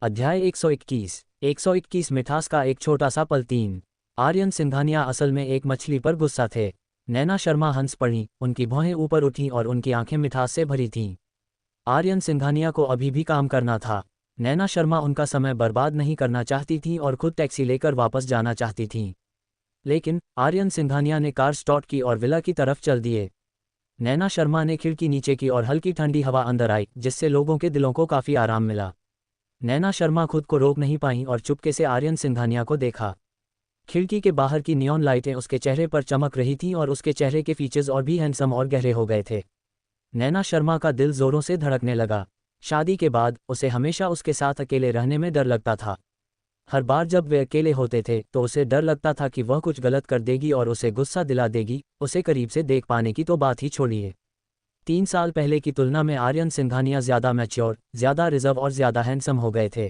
अध्याय 121। 121 मिठास का एक छोटा सा पल। 3। आर्यन सिंघानिया असल में एक मछली पर गुस्सा थे। नैना शर्मा हंस पड़ी, उनकी भौहें ऊपर उठीं और उनकी आंखें मिठास से भरी थीं। आर्यन सिंघानिया को अभी भी काम करना था। नैना शर्मा उनका समय बर्बाद नहीं करना चाहती थीं और खुद टैक्सी लेकर वापस जाना चाहती थीं। लेकिन आर्यन सिंघानिया ने कार स्टार्ट की और विला की तरफ चल दिए। नैना शर्मा ने खिड़की नीचे की और हल्की ठंडी हवा अंदर आई, जिससे लोगों के दिलों को काफ़ी आराम मिला। नैना शर्मा खुद को रोक नहीं पाईं और चुपके से आर्यन सिंघानिया को देखा। खिड़की के बाहर की नियॉन लाइटें उसके चेहरे पर चमक रही थीं और उसके चेहरे के फीचर्स और भी हैंडसम और गहरे हो गए थे। नैना शर्मा का दिल जोरों से धड़कने लगा। शादी के बाद उसे हमेशा उसके साथ अकेले रहने में डर लगता था। हर बार जब वे अकेले होते थे तो उसे डर लगता था कि वह कुछ गलत कर देगी और उसे गुस्सा दिला देगी। उसे करीब से देख पाने की तो बात ही छोड़िए। 3 साल पहले की तुलना में आर्यन सिंघानिया ज़्यादा मैच्योर, ज़्यादा रिजर्व और ज़्यादा हैंडसम हो गए थे।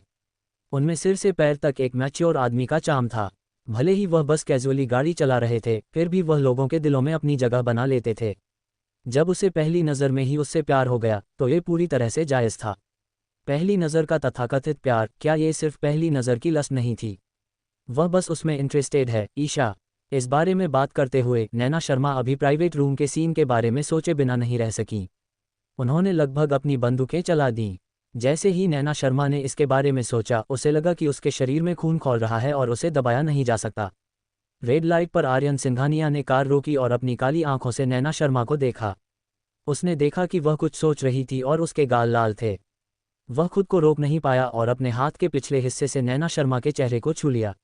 उनमें सिर से पैर तक एक मैच्योर आदमी का चार्म था। भले ही वह बस कैजुअली गाड़ी चला रहे थे, फिर भी वह लोगों के दिलों में अपनी जगह बना लेते थे। जब उसे पहली नज़र में ही उससे प्यार हो गया तो ये पूरी तरह से जायज़ था। पहली नज़र का तथाकथित प्यार, क्या ये सिर्फ पहली नज़र की लस्ट नहीं थी? वह बस उसमें इंटरेस्टेड है। ईशा। इस बारे में बात करते हुए नैना शर्मा अभी प्राइवेट रूम के सीन के बारे में सोचे बिना नहीं रह सकीं। उन्होंने लगभग अपनी बंदूकें चला दीं। जैसे ही नैना शर्मा ने इसके बारे में सोचा, उसे लगा कि उसके शरीर में खून खौल रहा है और उसे दबाया नहीं जा सकता। रेड लाइट पर आर्यन सिंघानिया ने कार रोकी और अपनी काली आंखों से नैना शर्मा को देखा। उसने देखा कि वह कुछ सोच रही थी और उसके गाल लाल थे। वह खुद को रोक नहीं पाया और अपने हाथ के पिछले हिस्से से नैना शर्मा के चेहरे को छू लिया।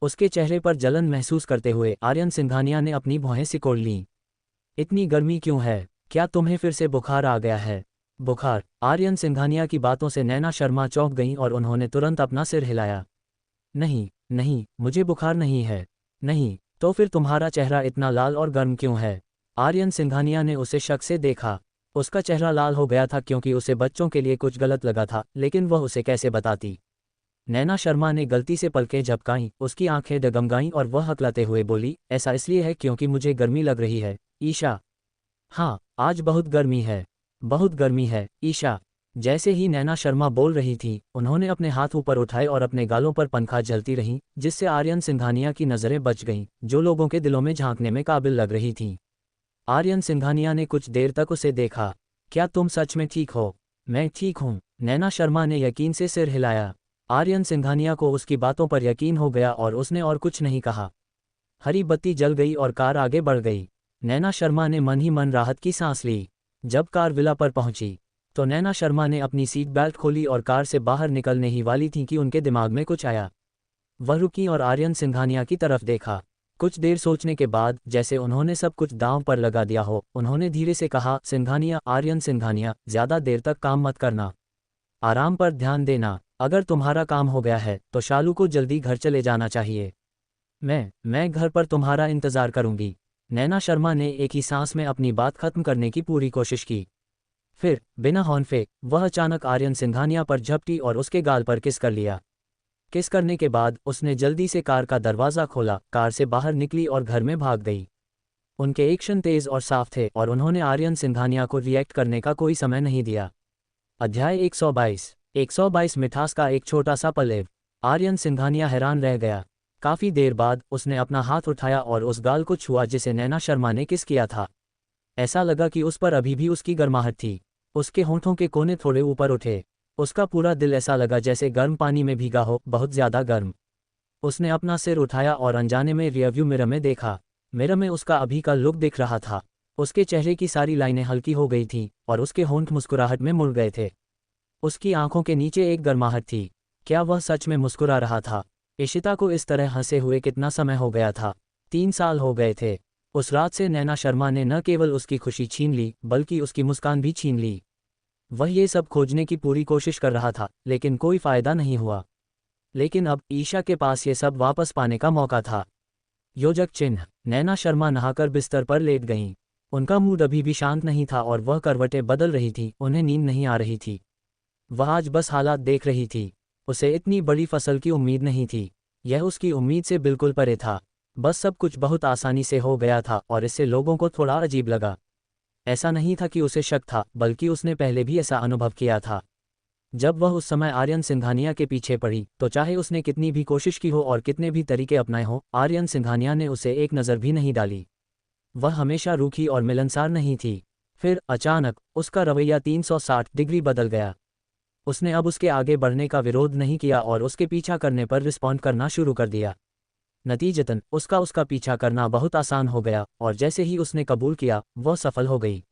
उसके चेहरे पर जलन महसूस करते हुए आर्यन सिंघानिया ने अपनी भौहें सिकोड़ लीं। इतनी गर्मी क्यों है? क्या तुम्हें फिर से बुखार आ गया है? बुखार? आर्यन सिंघानिया की बातों से नैना शर्मा चौंक गईं और उन्होंने तुरंत अपना सिर हिलाया। नहीं नहीं, मुझे बुखार नहीं है। नहीं, तो फिर तुम्हारा चेहरा इतना लाल और गर्म क्यों है? आर्यन सिंघानिया ने उसे शक से देखा। उसका चेहरा लाल हो गया था क्योंकि उसे बच्चों के लिए कुछ गलत लगा था, लेकिन वह उसे कैसे बताती? नैना शर्मा ने गलती से पलकें झपकाईं, उसकी आंखें डगमगाईं और वह हकलाते हुए बोली, ऐसा इसलिए है क्योंकि मुझे गर्मी लग रही है, ईशा। हाँ, आज बहुत गर्मी है। बहुत गर्मी है, ईशा। जैसे ही नैना शर्मा बोल रही थी, उन्होंने अपने हाथ ऊपर उठाए और अपने गालों पर पंखा जलती रहीं, जिससे आर्यन सिंघानिया की नज़रें बच गईं, जो लोगों के दिलों में झांकने में काबिल लग रही थीं। आर्यन सिंघानिया ने कुछ देर तक उसे देखा। क्या तुम सच में ठीक हो? मैं ठीक हूँ, नैना शर्मा ने यकीन से सिर हिलाया। आर्यन सिंघानिया को उसकी बातों पर यकीन हो गया और उसने और कुछ नहीं कहा। हरी बत्ती जल गई और कार आगे बढ़ गई। नैना शर्मा ने मन ही मन राहत की सांस ली। जब कार विला पर पहुंची तो नैना शर्मा ने अपनी सीट बेल्ट खोली और कार से बाहर निकलने ही वाली थी कि उनके दिमाग में कुछ आया। वह रुकी और आर्यन सिंघानिया की तरफ देखा। कुछ देर सोचने के बाद, जैसे उन्होंने सब कुछ दांव पर लगा दिया हो, उन्होंने धीरे से कहा, सिंघानिया, आर्यन सिंघानिया, ज़्यादा देर तक काम मत करना। आराम पर ध्यान देना। अगर तुम्हारा काम हो गया है तो शालू को जल्दी घर चले जाना चाहिए। मैं घर पर तुम्हारा इंतज़ार करूंगी। नैना शर्मा ने एक ही सांस में अपनी बात खत्म करने की पूरी कोशिश की। फिर बिना हॉर्न फेंक वह अचानक आर्यन सिंघानिया पर झपटी और उसके गाल पर किस कर लिया। किस करने के बाद उसने जल्दी से कार का दरवाज़ा खोला, कार से बाहर निकली और घर में भाग गई। उनके एक्शन तेज और साफ थे और उन्होंने आर्यन सिंघानिया को रिएक्ट करने का कोई समय नहीं दिया। अध्याय 122। 122 मिठास का एक छोटा सा पल। आर्यन सिंघानिया हैरान रह गया। काफ़ी देर बाद उसने अपना हाथ उठाया और उस गाल को छुआ जिसे नैना शर्मा ने किस किया था। ऐसा लगा कि उस पर अभी भी उसकी गर्माहट थी। उसके होंठों के कोने थोड़े ऊपर उठे। उसका पूरा दिल ऐसा लगा जैसे गर्म पानी में भीगा हो, बहुत ज़्यादा गर्म। उसने अपना सिर उठाया और अनजाने में रियरव्यू मिरर में देखा। मिरर में उसका अभी का लुक दिख रहा था। उसके चेहरे की सारी लाइनें हल्की हो गई थीं और उसके होंठ मुस्कुराहट में मुड़ गए थे। उसकी आंखों के नीचे एक गर्माहट थी। क्या वह सच में मुस्कुरा रहा था? इशिता को इस तरह हंसे हुए कितना समय हो गया था? 3 साल हो गए थे। उस रात से नैना शर्मा ने न केवल उसकी खुशी छीन ली, बल्कि उसकी मुस्कान भी छीन ली। वह ये सब खोजने की पूरी कोशिश कर रहा था, लेकिन कोई फ़ायदा नहीं हुआ। लेकिन अब ईशा के पास ये सब वापस पाने का मौका था। योजक चिन्ह। नैना शर्मा नहाकर बिस्तर पर लेट गईं। उनका मूड अभी भी शांत नहीं था और वह करवटें बदल रही थी। उन्हें नींद नहीं आ रही थी। वह आज बस हालात देख रही थी। उसे इतनी बड़ी फसल की उम्मीद नहीं थी। यह उसकी उम्मीद से बिल्कुल परे था। बस सब कुछ बहुत आसानी से हो गया था और इससे लोगों को थोड़ा अजीब लगा। ऐसा नहीं था कि उसे शक था, बल्कि उसने पहले भी ऐसा अनुभव किया था। जब वह उस समय आर्यन सिंघानिया के पीछे पड़ी तो चाहे उसने कितनी भी कोशिश की हो और कितने भी तरीके अपनाए हों, आर्यन सिंघानिया ने उसे एक नज़र भी नहीं डाली। वह हमेशा रूखी और मिलनसार नहीं थी। फिर अचानक उसका रवैया 360 डिग्री बदल गया। उसने अब उसके आगे बढ़ने का विरोध नहीं किया और उसके पीछा करने पर रिस्पॉन्ड करना शुरू कर दिया। नतीजतन उसका पीछा करना बहुत आसान हो गया और जैसे ही उसने कबूल किया वह सफल हो गई।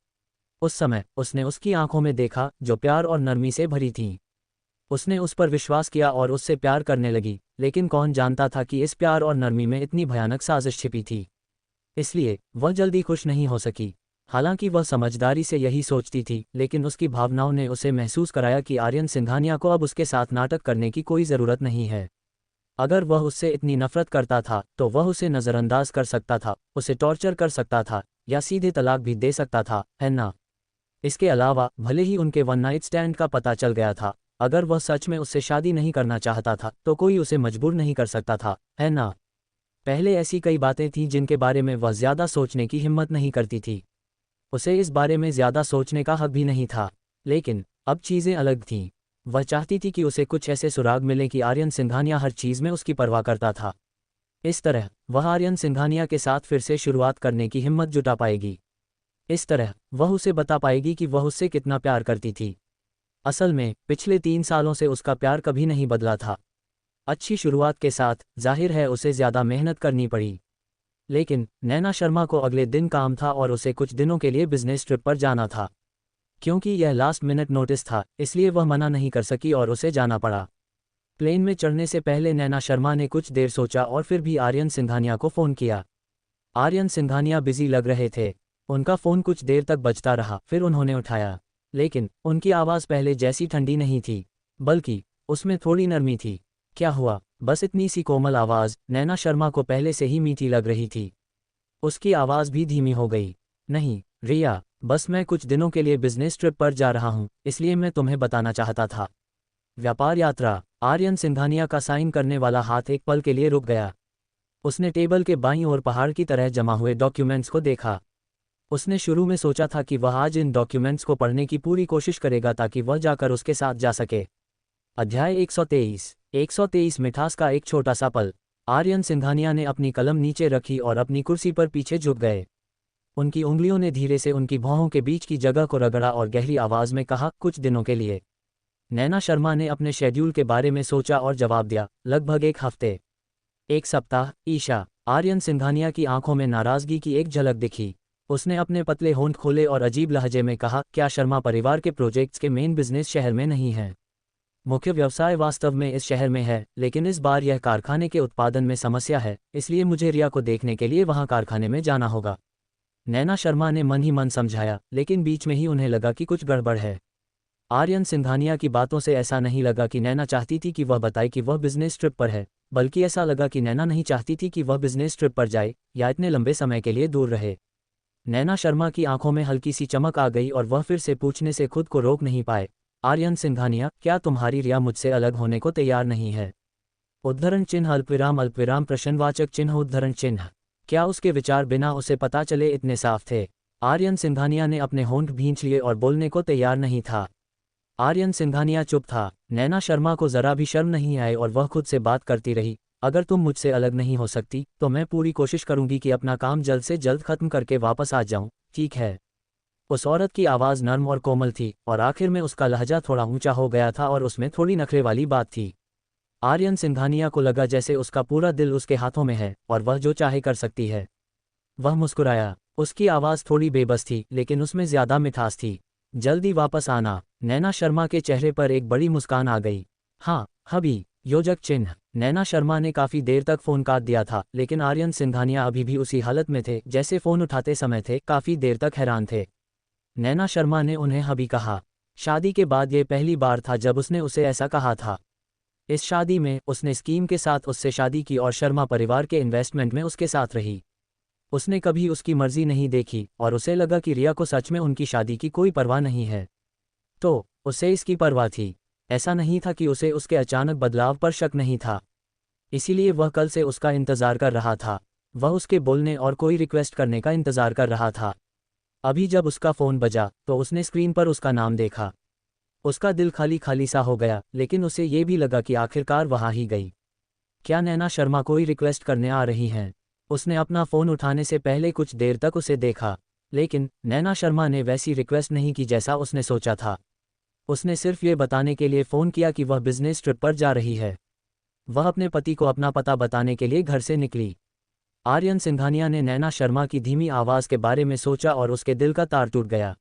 उस समय उसने उसकी आंखों में देखा जो प्यार और नरमी से भरी थीं। उसने उस पर विश्वास किया और उससे प्यार करने लगी, लेकिन कौन जानता था कि इस प्यार और नरमी में इतनी भयानक साजिश छिपी थी। इसलिए वह जल्दी खुश नहीं हो सकी। हालांकि वह समझदारी से यही सोचती थी, लेकिन उसकी भावनाओं ने उसे महसूस कराया कि आर्यन सिंघानिया को अब उसके साथ नाटक करने की कोई ज़रूरत नहीं है। अगर वह उससे इतनी नफरत करता था तो वह उसे नज़रअंदाज कर सकता था, उसे टॉर्चर कर सकता था या सीधे तलाक भी दे सकता था, है ना? इसके अलावा भले ही उनके वन नाइट स्टैंड का पता चल गया था, अगर वह सच में उससे शादी नहीं करना चाहता था तो कोई उसे मजबूर नहीं कर सकता था, है ना? पहले ऐसी कई बातें थीं जिनके बारे में वह ज़्यादा सोचने की हिम्मत नहीं करती थी। उसे इस बारे में ज़्यादा सोचने का हक भी नहीं था। लेकिन अब चीज़ें अलग थीं। वह चाहती थी कि उसे कुछ ऐसे सुराग मिले कि आर्यन सिंघानिया हर चीज़ में उसकी परवाह करता था। इस तरह वह आर्यन सिंघानिया के साथ फिर से शुरुआत करने की हिम्मत जुटा पाएगी। इस तरह वह उसे बता पाएगी कि वह उससे कितना प्यार करती थी। असल में पिछले 3 सालों से उसका प्यार कभी नहीं बदला था। अच्छी शुरुआत के साथ जाहिर है उसे ज़्यादा मेहनत करनी पड़ी। लेकिन नैना शर्मा को अगले दिन काम था और उसे कुछ दिनों के लिए बिजनेस ट्रिप पर जाना था। क्योंकि यह लास्ट मिनट नोटिस था, इसलिए वह मना नहीं कर सकी और उसे जाना पड़ा। प्लेन में चढ़ने से पहले नैना शर्मा ने कुछ देर सोचा और फिर भी आर्यन सिंघानिया को फ़ोन किया। आर्यन सिंघानिया बिजी लग रहे थे। उनका फ़ोन कुछ देर तक बजता रहा, फिर उन्होंने उठाया। लेकिन उनकी आवाज़ पहले जैसी ठंडी नहीं थी, बल्कि उसमें थोड़ी नरमी थी। क्या हुआ? बस इतनी सी कोमल आवाज़ नैना शर्मा को पहले से ही मीठी लग रही थी। उसकी आवाज़ भी धीमी हो गई। नहीं रिया, बस मैं कुछ दिनों के लिए बिजनेस ट्रिप पर जा रहा हूँ, इसलिए मैं तुम्हें बताना चाहता था। व्यापार यात्रा। आर्यन सिंघानिया का साइन करने वाला हाथ एक पल के लिए रुक गया। उसने टेबल के बाईं ओर पहाड़ की तरह जमा हुए डॉक्यूमेंट्स को देखा। उसने शुरू में सोचा था कि वह आज इन डॉक्यूमेंट्स को पढ़ने की पूरी कोशिश करेगा ताकि वह जाकर उसके साथ जा सके। अध्याय 123। 123 मिठास का एक छोटा सा पल। आर्यन सिंघानिया ने अपनी कलम नीचे रखी और अपनी कुर्सी पर पीछे झुक गए। उनकी उंगलियों ने धीरे से उनकी भौहों के बीच की जगह को रगड़ा और गहरी आवाज में कहा, कुछ दिनों के लिए। नैना शर्मा ने अपने शेड्यूल के बारे में सोचा और जवाब दिया, लगभग 1 हफ्ते। 1 सप्ताह, ईशा। आर्यन सिंघानिया की आंखों में नाराजगी की एक झलक दिखी। उसने अपने पतले होंठ खोले और अजीब लहजे में कहा, क्या शर्मा परिवार के प्रोजेक्ट्स के मेन बिजनेस शहर में नहीं हैं? मुख्य व्यवसाय वास्तव में इस शहर में है, लेकिन इस बार यह कारखाने के उत्पादन में समस्या है, इसलिए मुझे रिया को देखने के लिए वहां कारखाने में जाना होगा। नैना शर्मा ने मन ही मन समझाया, लेकिन बीच में ही उन्हें लगा कि कुछ गड़बड़ है। आर्यन सिंघानिया की बातों से ऐसा नहीं लगा कि नैना चाहती थी कि वह बताए कि वह बिजनेस ट्रिप पर है, बल्कि ऐसा लगा कि नैना नहीं चाहती थी कि वह बिजनेस ट्रिप पर जाए या इतने लंबे समय के लिए दूर रहे। नैना शर्मा की आंखों में हल्की सी चमक आ गई और वह फिर से पूछने से खुद को रोक नहीं पाए, आर्यन सिंघानिया, क्या तुम्हारी रिया मुझसे अलग होने को तैयार नहीं है? उद्धरण चिन्ह अल्पविराम प्रश्नवाचक चिन्ह उद्धरण चिन्ह। क्या उसके विचार बिना उसे पता चले इतने साफ थे? आर्यन सिंघानिया ने अपने होंठ भींच लिए और बोलने को तैयार नहीं था। आर्यन सिंघानिया चुप था। नैना शर्मा को जरा भी शर्म नहीं आई और वह खुद से बात करती रही, अगर तुम मुझसे अलग नहीं हो सकती तो मैं पूरी कोशिश करूंगी कि अपना काम जल्द से जल्द खत्म करके वापस आ जाऊं, ठीक है? उस औरत की आवाज़ नर्म और कोमल थी और आखिर में उसका लहजा थोड़ा ऊंचा हो गया था और उसमें थोड़ी नखरे वाली बात थी। आर्यन सिंघानिया को लगा जैसे उसका पूरा दिल उसके हाथों में है और वह जो चाहे कर सकती है। वह मुस्कुराया। उसकी आवाज़ थोड़ी बेबस थी, लेकिन उसमें ज़्यादा मिठास थी। जल्दी वापस आना। नैना शर्मा के चेहरे पर एक बड़ी मुस्कान आ गई। हाँ हबी। योजक चिन्ह। नैना शर्मा ने काफ़ी देर तक फ़ोन काट दिया था, लेकिन आर्यन सिंघानिया अभी भी उसी हालत में थे जैसे फ़ोन उठाते समय थे, काफ़ी देर तक हैरान थे। नैना शर्मा ने उन्हें हबी कहा। शादी के बाद ये पहली बार था जब उसने उसे ऐसा कहा था। इस शादी में उसने स्कीम के साथ उससे शादी की और शर्मा परिवार के इन्वेस्टमेंट में उसके साथ रही। उसने कभी उसकी मर्जी नहीं देखी और उसे लगा कि रिया को सच में उनकी शादी की कोई परवाह नहीं है। तो उसे इसकी परवाह थी। ऐसा नहीं था कि उसे उसके अचानक बदलाव पर शक नहीं था। इसीलिए वह कल से उसका इंतज़ार कर रहा था। वह उसके बोलने और कोई रिक्वेस्ट करने का इंतज़ार कर रहा था। अभी जब उसका फ़ोन बजा तो उसने स्क्रीन पर उसका नाम देखा। उसका दिल खाली खाली सा हो गया, लेकिन उसे ये भी लगा कि आखिरकार वहाँ ही गई। क्या नैना शर्मा कोई रिक्वेस्ट करने आ रही हैं? उसने अपना फ़ोन उठाने से पहले कुछ देर तक उसे देखा, लेकिन नैना शर्मा ने वैसी रिक्वेस्ट नहीं की जैसा उसने सोचा था। उसने सिर्फ ये बताने के लिए फ़ोन किया कि वह बिजनेस ट्रिप पर जा रही है। वह अपने पति को अपना पता बताने के लिए घर से निकली। आर्यन सिंघानिया ने नैना शर्मा की धीमी आवाज़ के बारे में सोचा और उसके दिल का तार टूट गया।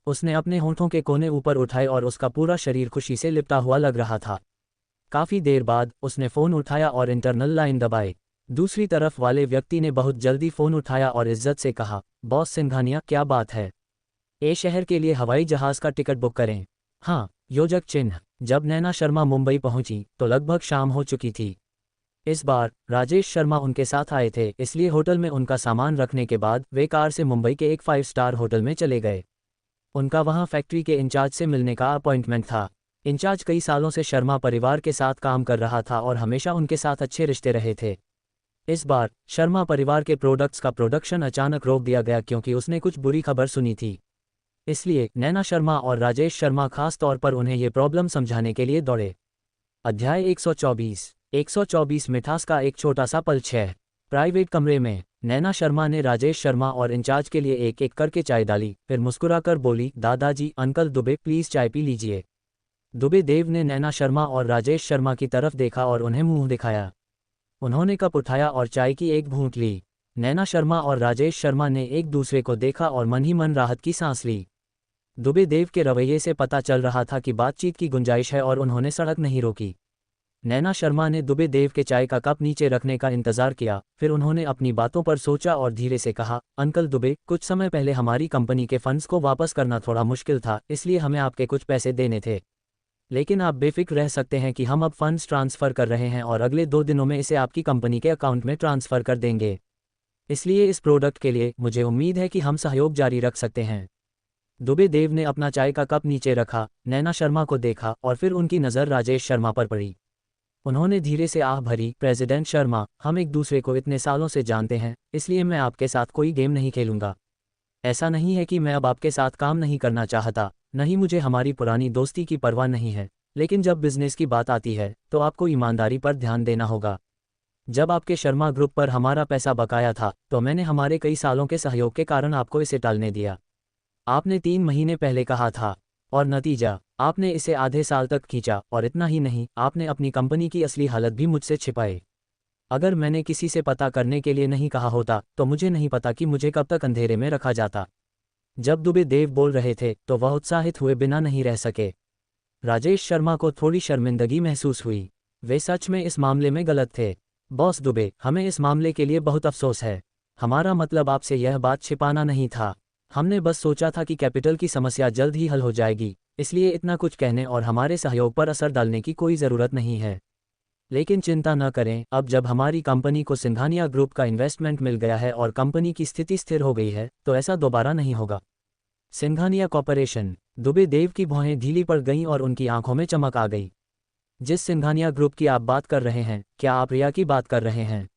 उसने अपने होंठों के कोने ऊपर उठाए और उसका पूरा शरीर खुशी से लिपटा हुआ लग रहा था। काफ़ी देर बाद उसने फ़ोन उठाया और इंटरनल लाइन दबाई। दूसरी तरफ वाले व्यक्ति ने बहुत जल्दी फ़ोन उठाया और इज्जत से कहा, बॉस सिंघानिया, क्या बात है? ए शहर के लिए हवाई जहाज़ का टिकट बुक करें। हाँ, योजक चिन्ह। जब नैना शर्मा मुंबई पहुंची तो लगभग शाम हो चुकी थी। इस बार राजेश शर्मा उनके साथ आए थे, इसलिए होटल में उनका सामान रखने के बाद वे कार से मुंबई के एक 5 स्टार होटल में चले गए। उनका वहां फैक्ट्री के इंचार्ज से मिलने का अपॉइंटमेंट था। इंचार्ज कई सालों से शर्मा परिवार के साथ काम कर रहा था और हमेशा उनके साथ अच्छे रिश्ते रहे थे। इस बार शर्मा परिवार के प्रोडक्ट्स का प्रोडक्शन अचानक रोक दिया गया क्योंकि उसने कुछ बुरी खबर सुनी थी। इसलिए नैना शर्मा और राजेश शर्मा खास तौर पर उन्हें ये प्रॉब्लम समझाने के लिए दौड़े। अध्याय 124 मिठास का एक छोटा सा पल 6। प्राइवेट कमरे में नैना शर्मा ने राजेश शर्मा और इंचार्ज के लिए एक एक करके चाय डाली, फिर मुस्कुराकर बोली, दादाजी, अंकल दुबे, प्लीज़ चाय पी लीजिए। दुबे देव ने नैना शर्मा और राजेश शर्मा की तरफ देखा और उन्हें मुंह दिखाया। उन्होंने कप उठाया और चाय की एक घूंट ली। नैना शर्मा और राजेश शर्मा ने एक दूसरे को देखा और मन ही मन राहत की सांस ली। दुबे देव के रवैये से पता चल रहा था कि बातचीत की गुंजाइश है और उन्होंने सड़क नहीं रोकी। नैना शर्मा ने दुबे देव के चाय का कप नीचे रखने का इंतजार किया, फिर उन्होंने अपनी बातों पर सोचा और धीरे से कहा, अंकल दुबे, कुछ समय पहले हमारी कंपनी के फंड्स को वापस करना थोड़ा मुश्किल था, इसलिए हमें आपके कुछ पैसे देने थे। लेकिन आप बेफिक्र रह सकते हैं कि हम अब फंड्स ट्रांसफ़र कर रहे हैं और अगले 2 दिनों में इसे आपकी कंपनी के अकाउंट में ट्रांसफ़र कर देंगे। इसलिए इस प्रोडक्ट के लिए मुझे उम्मीद है कि हम सहयोग जारी रख सकते हैं। दुबे देव ने अपना चाय का कप नीचे रखा, नैना शर्मा को देखा और फिर उनकी नज़र राजेश शर्मा पर पड़ी। उन्होंने धीरे से आह भरी, प्रेसिडेंट शर्मा, हम एक दूसरे को इतने सालों से जानते हैं, इसलिए मैं आपके साथ कोई गेम नहीं खेलूंगा। ऐसा नहीं है कि मैं अब आपके साथ काम नहीं करना चाहता, नहीं, मुझे हमारी पुरानी दोस्ती की परवाह नहीं है, लेकिन जब बिजनेस की बात आती है तो आपको ईमानदारी पर ध्यान देना होगा। जब आपके शर्मा ग्रुप पर हमारा पैसा बकाया था तो मैंने हमारे कई सालों के सहयोग के कारण आपको इसे टालने दिया। आपने 3 महीने पहले कहा था, और नतीजा, आपने इसे आधे साल तक खींचा, और इतना ही नहीं, आपने अपनी कंपनी की असली हालत भी मुझसे छिपाए। अगर मैंने किसी से पता करने के लिए नहीं कहा होता तो मुझे नहीं पता कि मुझे कब तक अंधेरे में रखा जाता। जब दुबे देव बोल रहे थे तो वह उत्साहित हुए बिना नहीं रह सके। राजेश शर्मा को थोड़ी शर्मिंदगी महसूस हुई। वे सच में इस मामले में गलत थे। बॉस दुबे, हमें इस मामले के लिए बहुत अफसोस है। हमारा मतलब आपसे यह बात छिपाना नहीं था। हमने बस सोचा था कि कैपिटल की समस्या जल्द ही हल हो जाएगी, इसलिए इतना कुछ कहने और हमारे सहयोग पर असर डालने की कोई ज़रूरत नहीं है। लेकिन चिंता न करें, अब जब हमारी कंपनी को सिंघानिया ग्रुप का इन्वेस्टमेंट मिल गया है और कंपनी की स्थिति स्थिर हो गई है तो ऐसा दोबारा नहीं होगा। सिंघानिया कॉर्पोरेशन। दुबे देव की भौहें ढीली पड़ गईं और उनकी आंखों में चमक आ गई। जिस सिंघानिया ग्रुप की आप बात कर रहे हैं, क्या आप रिया की बात कर रहे हैं?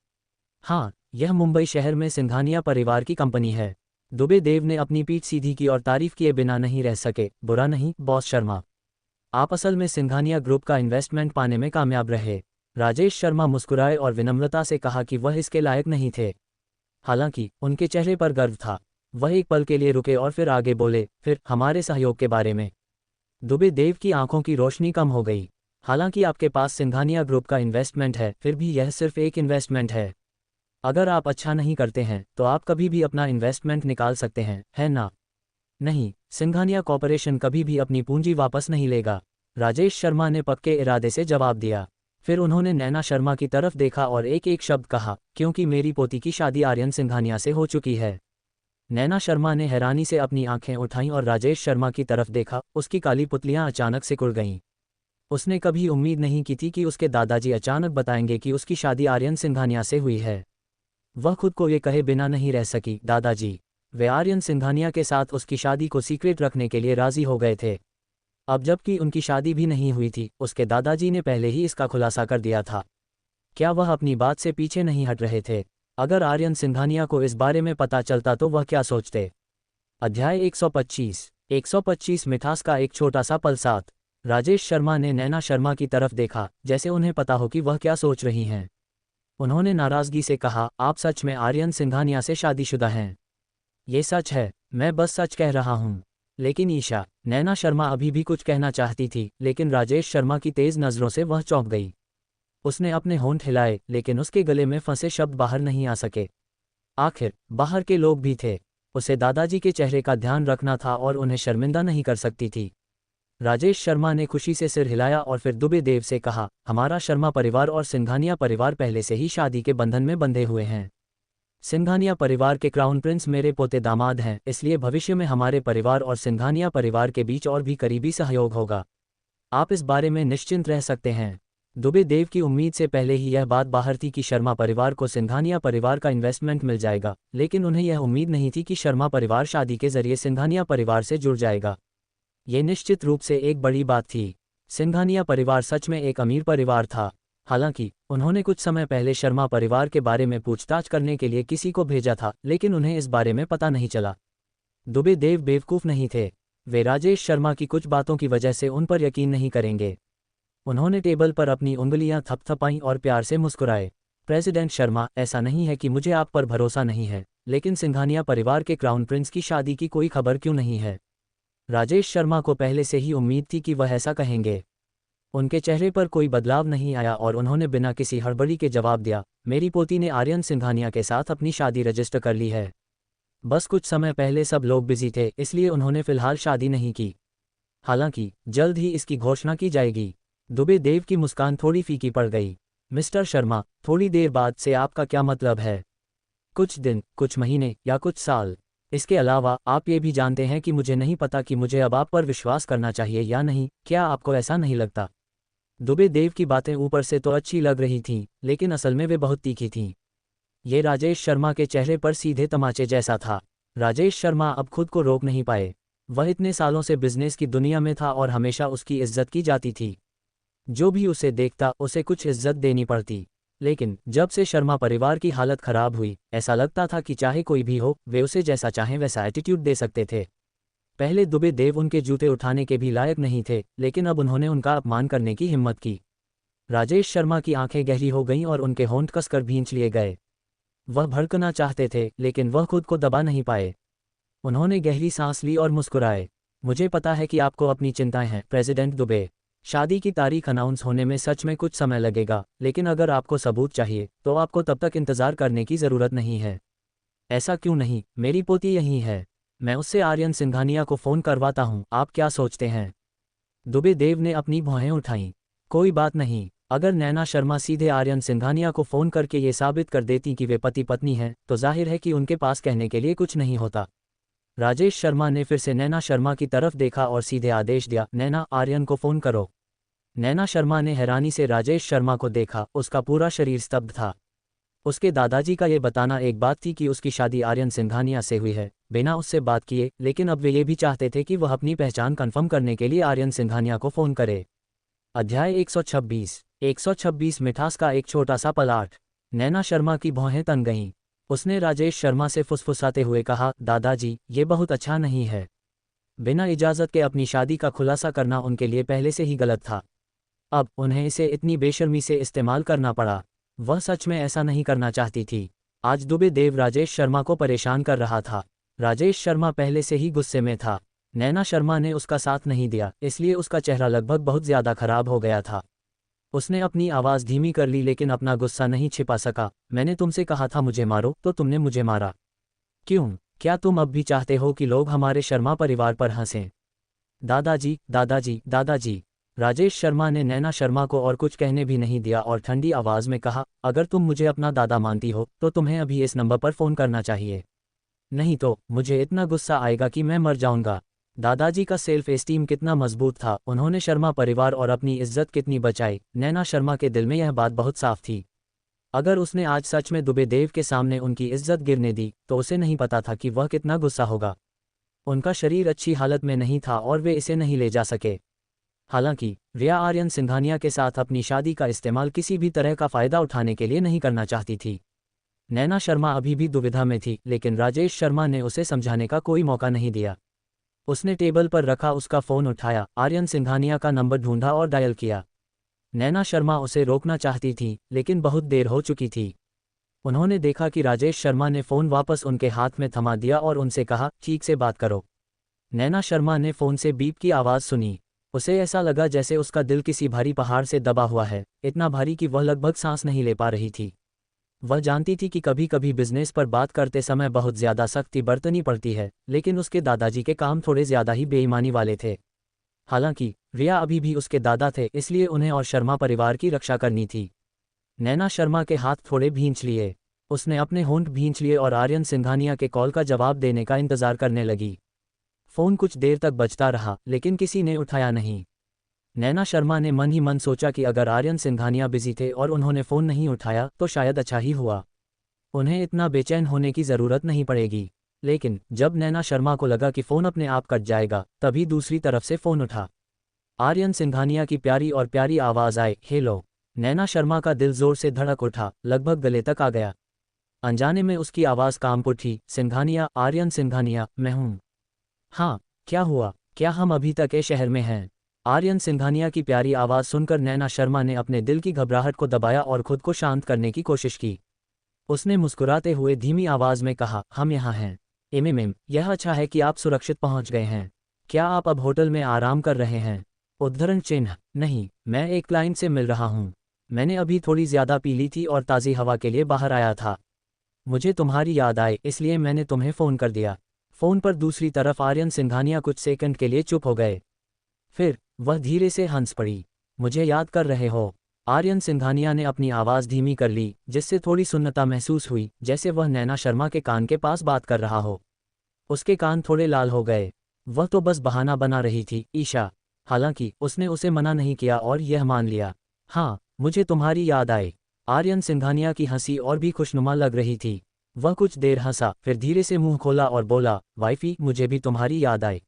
हाँ, यह मुंबई शहर में सिंघानिया परिवार की कंपनी है। दुबे देव ने अपनी पीठ सीधी की और तारीफ किए बिना नहीं रह सके, बुरा नहीं, बॉस शर्मा। आप असल में सिंघानिया ग्रुप का इन्वेस्टमेंट पाने में कामयाब रहे। राजेश शर्मा मुस्कुराए और विनम्रता से कहा कि वह इसके लायक नहीं थे। हालांकि उनके चेहरे पर गर्व था। वह एक पल के लिए रुके और फिर आगे बोले, फिर हमारे सहयोग के बारे में। दुबे देव की आंखों की रोशनी कम हो गई। हालांकि आपके पास सिंघानिया ग्रुप का इन्वेस्टमेंट है, फिर भी यह सिर्फ एक इन्वेस्टमेंट है। अगर आप अच्छा नहीं करते हैं तो आप कभी भी अपना इन्वेस्टमेंट निकाल सकते हैं, है ना? नहीं, सिंघानिया कॉर्पोरेशन कभी भी अपनी पूंजी वापस नहीं लेगा। राजेश शर्मा ने पक्के इरादे से जवाब दिया। फिर उन्होंने नैना शर्मा की तरफ देखा और एक एक शब्द कहा, क्योंकि मेरी पोती की शादी आर्यन सिंघानिया से हो चुकी है। नैना शर्मा ने हैरानी से अपनी आंखें उठाईं और राजेश शर्मा की तरफ देखा। उसकी काली पुतलियां अचानक सिकुड़ गईं। उसने कभी उम्मीद नहीं की थी कि उसके दादाजी अचानक बताएंगे कि उसकी शादी आर्यन सिंघानिया से हुई है। वह खुद को ये कहे बिना नहीं रह सकी, दादाजी। वे आर्यन सिंघानिया के साथ उसकी शादी को सीक्रेट रखने के लिए राजी हो गए थे। अब जबकि उनकी शादी भी नहीं हुई थी, उसके दादाजी ने पहले ही इसका खुलासा कर दिया था। क्या वह अपनी बात से पीछे नहीं हट रहे थे? अगर आर्यन सिंघानिया को इस बारे में पता चलता तो वह क्या सोचते? अध्याय 125। 125 मिठास का एक छोटा सा पल। 7 राजेश शर्मा ने नैना शर्मा की तरफ देखा, जैसे उन्हें पता हो कि वह क्या सोच रही हैं। उन्होंने नाराजगी से कहा, आप सच में आर्यन सिंघानिया से शादीशुदा हैं? ये सच है, मैं बस सच कह रहा हूँ। लेकिन ईशा, नैना शर्मा अभी भी कुछ कहना चाहती थी, लेकिन राजेश शर्मा की तेज नज़रों से वह चौंक गई। उसने अपने होंठ हिलाए, लेकिन उसके गले में फंसे शब्द बाहर नहीं आ सके। आखिर बाहर के लोग भी थे। उसे दादाजी के चेहरे का ध्यान रखना था और उन्हें शर्मिंदा नहीं कर सकती थी। राजेश शर्मा ने खुशी से सिर हिलाया और फिर दुबे देव से कहा, हमारा शर्मा परिवार और सिंघानिया परिवार पहले से ही शादी के बंधन में बंधे हुए हैं। सिंघानिया परिवार के क्राउन प्रिंस मेरे पोते दामाद हैं, इसलिए भविष्य में हमारे परिवार और सिंघानिया परिवार के बीच और भी करीबी सहयोग होगा। आप इस बारे में निश्चिंत रह सकते हैं। दुबे देव की उम्मीद से पहले ही यह बात बाहर थी कि शर्मा परिवार को सिंघानिया परिवार का इन्वेस्टमेंट मिल जाएगा, लेकिन उन्हें यह उम्मीद नहीं थी कि शर्मा परिवार शादी के जरिए सिंघानिया परिवार से जुड़ जाएगा। ये निश्चित रूप से एक बड़ी बात थी। सिंघानिया परिवार सच में एक अमीर परिवार था। हालांकि उन्होंने कुछ समय पहले शर्मा परिवार के बारे में पूछताछ करने के लिए किसी को भेजा था, लेकिन उन्हें इस बारे में पता नहीं चला। दुबे देव बेवकूफ़ नहीं थे। वे राजेश शर्मा की कुछ बातों की वजह से उन पर यकीन नहीं करेंगे। उन्होंने टेबल पर अपनी उंगलियां थपथपाईं और प्यार से मुस्कुराए। प्रेसिडेंट शर्मा, ऐसा नहीं है कि मुझे आप पर भरोसा नहीं है, लेकिन सिंघानिया परिवार के क्राउन प्रिंस की शादी की कोई खबर क्यों नहीं है? राजेश शर्मा को पहले से ही उम्मीद थी कि वह ऐसा कहेंगे। उनके चेहरे पर कोई बदलाव नहीं आया और उन्होंने बिना किसी हड़बड़ी के जवाब दिया, मेरी पोती ने आर्यन सिंघानिया के साथ अपनी शादी रजिस्टर कर ली है। बस कुछ समय पहले सब लोग बिजी थे, इसलिए उन्होंने फिलहाल शादी नहीं की। हालांकि जल्द ही इसकी घोषणा की जाएगी। दुबे देव की मुस्कान थोड़ी फीकी पड़ गई। मिस्टर शर्मा, थोड़ी देर बाद से आपका क्या मतलब है? कुछ दिन, कुछ महीने या कुछ साल? इसके अलावा आप ये भी जानते हैं कि मुझे नहीं पता कि मुझे अब आप पर विश्वास करना चाहिए या नहीं। क्या आपको ऐसा नहीं लगता? दुबे देव की बातें ऊपर से तो अच्छी लग रही थीं, लेकिन असल में वे बहुत तीखी थीं। ये राजेश शर्मा के चेहरे पर सीधे तमाचे जैसा था। राजेश शर्मा अब खुद को रोक नहीं पाए। वह इतने सालों से बिजनेस की दुनिया में था और हमेशा उसकी इज्जत की जाती थी। जो भी उसे देखता उसे कुछ इज्जत देनी पड़ती। लेकिन जब से शर्मा परिवार की हालत खराब हुई, ऐसा लगता था कि चाहे कोई भी हो, वे उसे जैसा चाहें वैसा एटीट्यूड दे सकते थे। पहले दुबे देव उनके जूते उठाने के भी लायक नहीं थे, लेकिन अब उन्होंने उनका अपमान करने की हिम्मत की। राजेश शर्मा की आंखें गहरी हो गईं और उनके होंठ कसकर भींच लिए गए। वह भड़कना चाहते थे, लेकिन वह खुद को दबा नहीं पाए। उन्होंने गहरी सांस ली और मुस्कुराए। मुझे पता है कि आपको अपनी चिंताएं हैं, प्रेसिडेंट दुबे। शादी की तारीख अनाउंस होने में सच में कुछ समय लगेगा, लेकिन अगर आपको सबूत चाहिए तो आपको तब तक इंतजार करने की ज़रूरत नहीं है। ऐसा क्यों नहीं? मेरी पोती यहीं है। मैं उससे आर्यन सिंघानिया को फ़ोन करवाता हूँ। आप क्या सोचते हैं? दुबे देव ने अपनी भौहें उठाईं। कोई बात नहीं। अगर नैना शर्मा सीधे आर्यन सिंघानिया को फ़ोन करके ये साबित कर देती कि वे पति पत्नी हैं, तो जाहिर है कि उनके पास कहने के लिए कुछ नहीं होता। राजेश शर्मा ने फिर से नैना शर्मा की तरफ देखा और सीधे आदेश दिया, नैना, आर्यन को फ़ोन करो। नैना शर्मा ने हैरानी से राजेश शर्मा को देखा। उसका पूरा शरीर स्तब्ध था। उसके दादाजी का ये बताना एक बात थी कि उसकी शादी आर्यन सिंघानिया से हुई है, बिना उससे बात किए, लेकिन अब वे ये भी चाहते थे कि वह अपनी पहचान कन्फर्म करने के लिए आर्यन सिंघानिया को फ़ोन करे। अध्याय 126 मिठास का एक छोटा सा पल। 8 नैना शर्मा की भौहें तन गईं। उसने राजेश शर्मा से फुसफुसाते हुए कहा, दादाजी, ये बहुत अच्छा नहीं है। बिना इजाज़त के अपनी शादी का खुलासा करना उनके लिए पहले से ही गलत था। अब उन्हें इसे इतनी बेशर्मी से इस्तेमाल करना पड़ा। वह सच में ऐसा नहीं करना चाहती थी। आज दुबे देव राजेश शर्मा को परेशान कर रहा था। राजेश शर्मा पहले से ही गुस्से में था। नैना शर्मा ने उसका साथ नहीं दिया, इसलिए उसका चेहरा लगभग बहुत ज़्यादा खराब हो गया था। उसने अपनी आवाज़ धीमी कर ली, लेकिन अपना गुस्सा नहीं छिपा सका। मैंने तुमसे कहा था मुझे मारो, तो तुमने मुझे मारा। क्यों? क्या तुम अब भी चाहते हो कि लोग हमारे शर्मा परिवार पर हंसें? दादाजी, दादाजी, दादाजी। राजेश शर्मा ने नैना शर्मा को और कुछ कहने भी नहीं दिया और ठंडी आवाज़ में कहा, अगर तुम मुझे अपना दादा मानती हो तो तुम्हें अभी इस नंबर पर फ़ोन करना चाहिए। नहीं तो मुझे इतना गुस्सा आएगा कि मैं मर जाऊंगा। दादाजी का सेल्फ एस्टीम कितना मजबूत था, उन्होंने शर्मा परिवार और अपनी इज्जत कितनी बचाई। नैना शर्मा के दिल में यह बात बहुत साफ थी। अगर उसने आज सच में दुबे देव के सामने उनकी इज्जत गिरने दी, तो उसे नहीं पता था कि वह कितना गुस्सा होगा। उनका शरीर अच्छी हालत में नहीं था और वे इसे नहीं ले जा सके। हालांकि रिया आर्यन सिंघानिया के साथ अपनी शादी का इस्तेमाल किसी भी तरह का फ़ायदा उठाने के लिए नहीं करना चाहती थी। नैना शर्मा अभी भी दुविधा में थी, लेकिन राजेश शर्मा ने उसे समझाने का कोई मौका नहीं दिया। उसने टेबल पर रखा उसका फ़ोन उठाया, आर्यन सिंघानिया का नंबर ढूंढा और डायल किया। नैना शर्मा उसे रोकना चाहती थी, लेकिन बहुत देर हो चुकी थी। उन्होंने देखा कि राजेश शर्मा ने फ़ोन वापस उनके हाथ में थमा दिया और उनसे कहा, ठीक से बात करो। नैना शर्मा ने फ़ोन से बीप की आवाज़ सुनी। उसे ऐसा लगा जैसे उसका दिल किसी भारी पहाड़ से दबा हुआ है, इतना भारी कि वह लगभग सांस नहीं ले पा रही थी। वह जानती थी कि कभी कभी बिजनेस पर बात करते समय बहुत ज़्यादा सख्ती बरतनी पड़ती है, लेकिन उसके दादाजी के काम थोड़े ज़्यादा ही बेईमानी वाले थे। हालांकि रिया अभी भी उसके दादा थे, इसलिए उन्हें और शर्मा परिवार की रक्षा करनी थी। नैना शर्मा के हाथ थोड़े भींच लिए। उसने अपने होंठ भींच लिए और आर्यन सिंघानिया के कॉल का जवाब देने का इंतजार करने लगी। फ़ोन कुछ देर तक बजता रहा, लेकिन किसी ने उठाया नहीं। नैना शर्मा ने मन ही मन सोचा कि अगर आर्यन सिंघानिया बिजी थे और उन्होंने फ़ोन नहीं उठाया तो शायद अच्छा ही हुआ। उन्हें इतना बेचैन होने की ज़रूरत नहीं पड़ेगी। लेकिन जब नैना शर्मा को लगा कि फ़ोन अपने आप कट जाएगा, तभी दूसरी तरफ से फ़ोन उठा। आर्यन सिंघानिया की प्यारी और प्यारी आवाज़ आए, हेलो। नैना शर्मा का दिल ज़ोर से धड़क उठा, लगभग गले तक आ गया। अनजाने में उसकी आवाज़ कांप उठी, सिंघानिया, आर्यन सिंघानिया, मैं हूँ। हाँ, क्या हुआ? क्या हम अभी तक ए शहर में हैं? आर्यन सिंघानिया की प्यारी आवाज़ सुनकर नैना शर्मा ने अपने दिल की घबराहट को दबाया और खुद को शांत करने की कोशिश की। उसने मुस्कुराते हुए धीमी आवाज़ में कहा, हम यहाँ हैं। यह अच्छा है कि आप सुरक्षित पहुँच गए हैं। क्या आप अब होटल में आराम कर रहे हैं? उद्धरण चिन्ह, नहीं, मैं एक क्लाइंट से मिल रहा हूँ। मैंने अभी थोड़ी ज़्यादा पी ली थी और ताज़ी हवा के लिए बाहर आया था। मुझे तुम्हारी याद आई, इसलिए मैंने तुम्हें फ़ोन कर दिया। फ़ोन पर दूसरी तरफ आर्यन सिंघानिया कुछ सेकंड के लिए चुप हो गए। फिर वह धीरे से हंस पड़ी। मुझे याद कर रहे हो? आर्यन सिंघानिया ने अपनी आवाज़ धीमी कर ली, जिससे थोड़ी सुन्नता महसूस हुई, जैसे वह नैना शर्मा के कान के पास बात कर रहा हो। उसके कान थोड़े लाल हो गए। वह तो बस बहाना बना रही थी, ईशा। हालांकि उसने उसे मना नहीं किया और यह मान लिया। हाँ, मुझे तुम्हारी याद आई। आर्यन सिंघानिया की हंसी और भी खुशनुमा लग रही थी। वह कुछ देर हंसा, फिर धीरे से मुंह खोला और बोला, वाइफी, मुझे भी तुम्हारी याद आई।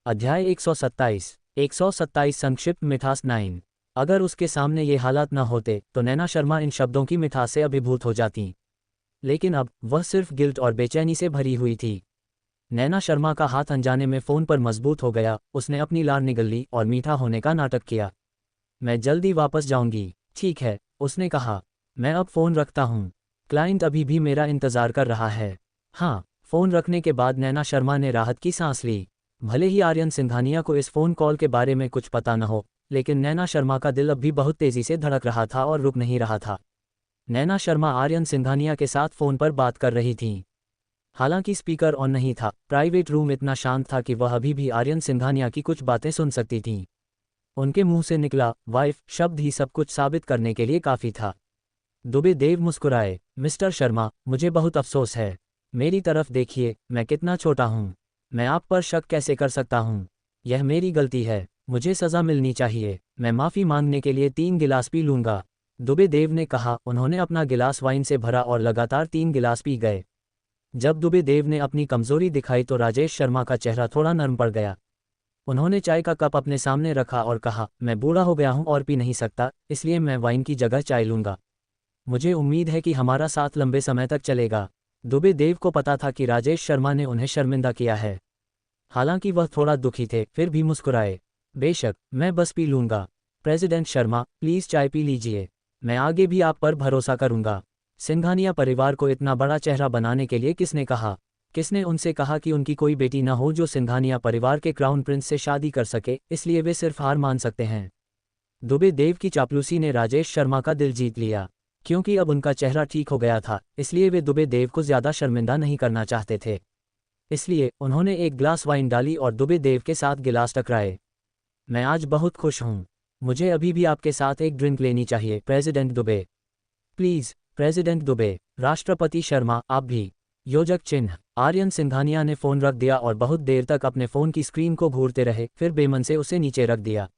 अध्याय 127 संक्षिप्त मिठास 9। अगर उसके सामने ये हालात न होते तो नैना शर्मा इन शब्दों की मिठास से अभिभूत हो जाती। लेकिन अब वह सिर्फ गिल्ट और बेचैनी से भरी हुई थी। नैना शर्मा का हाथ अनजाने में फ़ोन पर मजबूत हो गया। उसने अपनी लार निगल ली और मीठा होने का नाटक किया। मैं जल्दी वापस जाऊंगी। ठीक है, उसने कहा। मैं अब फ़ोन रखता हूँ। क्लाइंट अभी भी मेरा इंतज़ार कर रहा है। हाँ। फ़ोन रखने के बाद नैना शर्मा ने राहत की सांस ली। भले ही आर्यन सिंघानिया को इस फ़ोन कॉल के बारे में कुछ पता न हो, लेकिन नैना शर्मा का दिल अब भी बहुत तेज़ी से धड़क रहा था और रुक नहीं रहा था। नैना शर्मा आर्यन सिंघानिया के साथ फ़ोन पर बात कर रही थीं। हालांकि स्पीकर ऑन नहीं था। प्राइवेट रूम इतना शांत था कि वह अभी भी आर्यन सिंघानिया की कुछ बातें सुन सकती थीं। उनके मुंह से निकला वाइफ शब्द ही सब कुछ साबित करने के लिए काफ़ी था। दुबे देव मुस्कुराए, मिस्टर शर्मा, मुझे बहुत अफसोस है। मेरी तरफ देखिए, मैं कितना छोटा हूँ। मैं आप पर शक कैसे कर सकता हूँ? यह मेरी गलती है। मुझे सज़ा मिलनी चाहिए। मैं माफ़ी मांगने के लिए 3 गिलास पी लूँगा, दुबे देव ने कहा। उन्होंने अपना गिलास वाइन से भरा और लगातार 3 गिलास पी गए। जब दुबे देव ने अपनी कमज़ोरी दिखाई तो राजेश शर्मा का चेहरा थोड़ा नरम पड़ गया। उन्होंने चाय का कप अपने सामने रखा और कहा, मैं बूढ़ा हो गया हूँ और पी नहीं सकता, इसलिए मैं वाइन की जगह चाय लूँगा। मुझे उम्मीद है कि हमारा साथ लंबे समय तक चलेगा। दुबे देव को पता था कि राजेश शर्मा ने उन्हें शर्मिंदा किया है। हालांकि वह थोड़ा दुखी थे, फिर भी मुस्कुराए। बेशक, मैं बस पी लूँगा। प्रेसिडेंट शर्मा, प्लीज़ चाय पी लीजिए। मैं आगे भी आप पर भरोसा करूँगा। सिंघानिया परिवार को इतना बड़ा चेहरा बनाने के लिए किसने कहा? किसने उनसे कहा कि उनकी कोई बेटी न हो जो सिंघानिया परिवार के क्राउन प्रिंस से शादी कर सके, इसलिए वे सिर्फ हार मान सकते हैं। दुबे देव की चापलूसी ने राजेश शर्मा का दिल जीत लिया। क्योंकि अब उनका चेहरा ठीक हो गया था, इसलिए वे दुबे देव को ज़्यादा शर्मिंदा नहीं करना चाहते थे। इसलिए उन्होंने एक ग्लास वाइन डाली और दुबे देव के साथ गिलास टकराए। मैं आज बहुत खुश हूँ। मुझे अभी भी आपके साथ एक ड्रिंक लेनी चाहिए, president Dubey. Please, president Dubey. राष्ट्रपति शर्मा, आप भी। योजक चिन्ह। आर्यन सिंघानिया ने फ़ोन रख दिया और बहुत देर तक अपने फ़ोन की स्क्रीन को घूरते रहे, फिर बेमन से उसे नीचे रख दिया।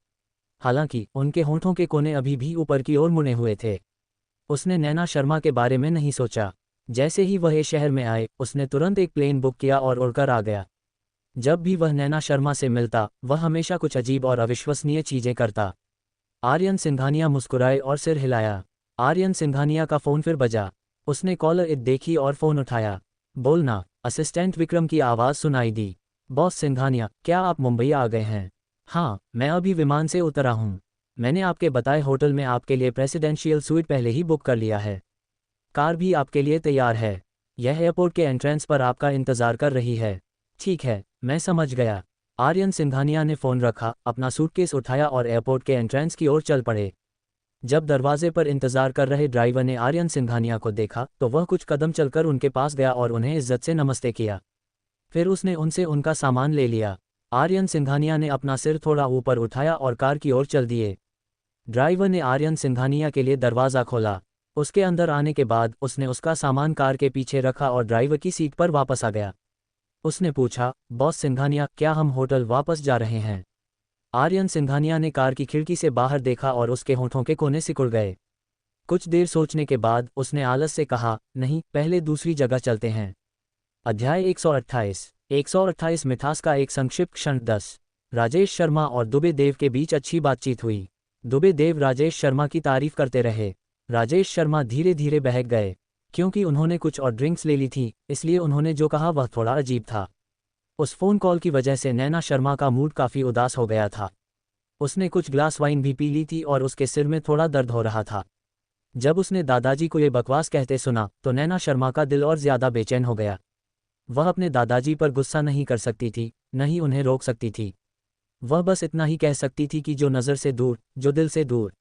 हालांकि उनके होंठों के कोने अभी भी ऊपर की ओर मुड़े हुए थे। उसने नैना शर्मा के बारे में नहीं सोचा। जैसे ही वह शहर में आए, उसने तुरंत एक प्लेन बुक किया और उड़कर आ गया। जब भी वह नैना शर्मा से मिलता, वह हमेशा कुछ अजीब और अविश्वसनीय चीज़ें करता। आर्यन सिंघानिया मुस्कुराए और सिर हिलाया। आर्यन सिंघानिया का फ़ोन फिर बजा। उसने कॉलर id देखी और फ़ोन उठाया। बोलना, असिस्टेंट विक्रम की आवाज़ सुनाई दी। बॉस सिंघानिया, क्या आप मुंबई आ गए हैं? हाँ, मैं अभी विमान से उतरा हूँ। मैंने आपके बताए होटल में आपके लिए प्रेसिडेंशियल स्वीट पहले ही बुक कर लिया है। कार भी आपके लिए तैयार है। यह एयरपोर्ट के एंट्रेंस पर आपका इंतज़ार कर रही है। ठीक है, मैं समझ गया। आर्यन सिंघानिया ने फ़ोन रखा, अपना सूटकेस उठाया और एयरपोर्ट के एंट्रेंस की ओर चल पड़े। जब दरवाजे पर इंतज़ार कर रहे ड्राइवर ने आर्यन सिंघानिया को देखा तो वह कुछ कदम चलकर उनके पास गया और उन्हें इज्जत से नमस्ते किया। फिर उसने उनसे उनका सामान ले लिया। आर्यन सिंघानिया ने अपना सिर थोड़ा ऊपर उठाया और कार की ओर चल दिए। ड्राइवर ने आर्यन सिंघानिया के लिए दरवाज़ा खोला। उसके अंदर आने के बाद उसने उसका सामान कार के पीछे रखा और ड्राइवर की सीट पर वापस आ गया। उसने पूछा, बॉस सिंघानिया, क्या हम होटल वापस जा रहे हैं? आर्यन सिंघानिया ने कार की खिड़की से बाहर देखा और उसके होंठों के कोने सिकुड़ गए। कुछ देर सोचने के बाद उसने आलस से कहा, नहीं, पहले दूसरी जगह चलते हैं। अध्याय 128 मिठास का एक संक्षिप्त क्षण 10। राजेश शर्मा और दुबे देव के बीच अच्छी बातचीत हुई। दुबे देव राजेश शर्मा की तारीफ करते रहे। राजेश शर्मा धीरे धीरे बहक गए। क्योंकि उन्होंने कुछ और ड्रिंक्स ले ली थी, इसलिए उन्होंने जो कहा वह थोड़ा अजीब था। उस फोन कॉल की वजह से नैना शर्मा का मूड काफ़ी उदास हो गया था। उसने कुछ ग्लास वाइन भी पी ली थी और उसके सिर में थोड़ा दर्द हो रहा था। जब उसने दादाजी को ये बकवास कहते सुना तो नैना शर्मा का दिल और ज़्यादा बेचैन हो गया। वह अपने दादाजी पर गुस्सा नहीं कर सकती थी, न ही उन्हें रोक सकती थी। वह बस इतना ही कह सकती थी कि जो नज़र से दूर, जो दिल से दूर।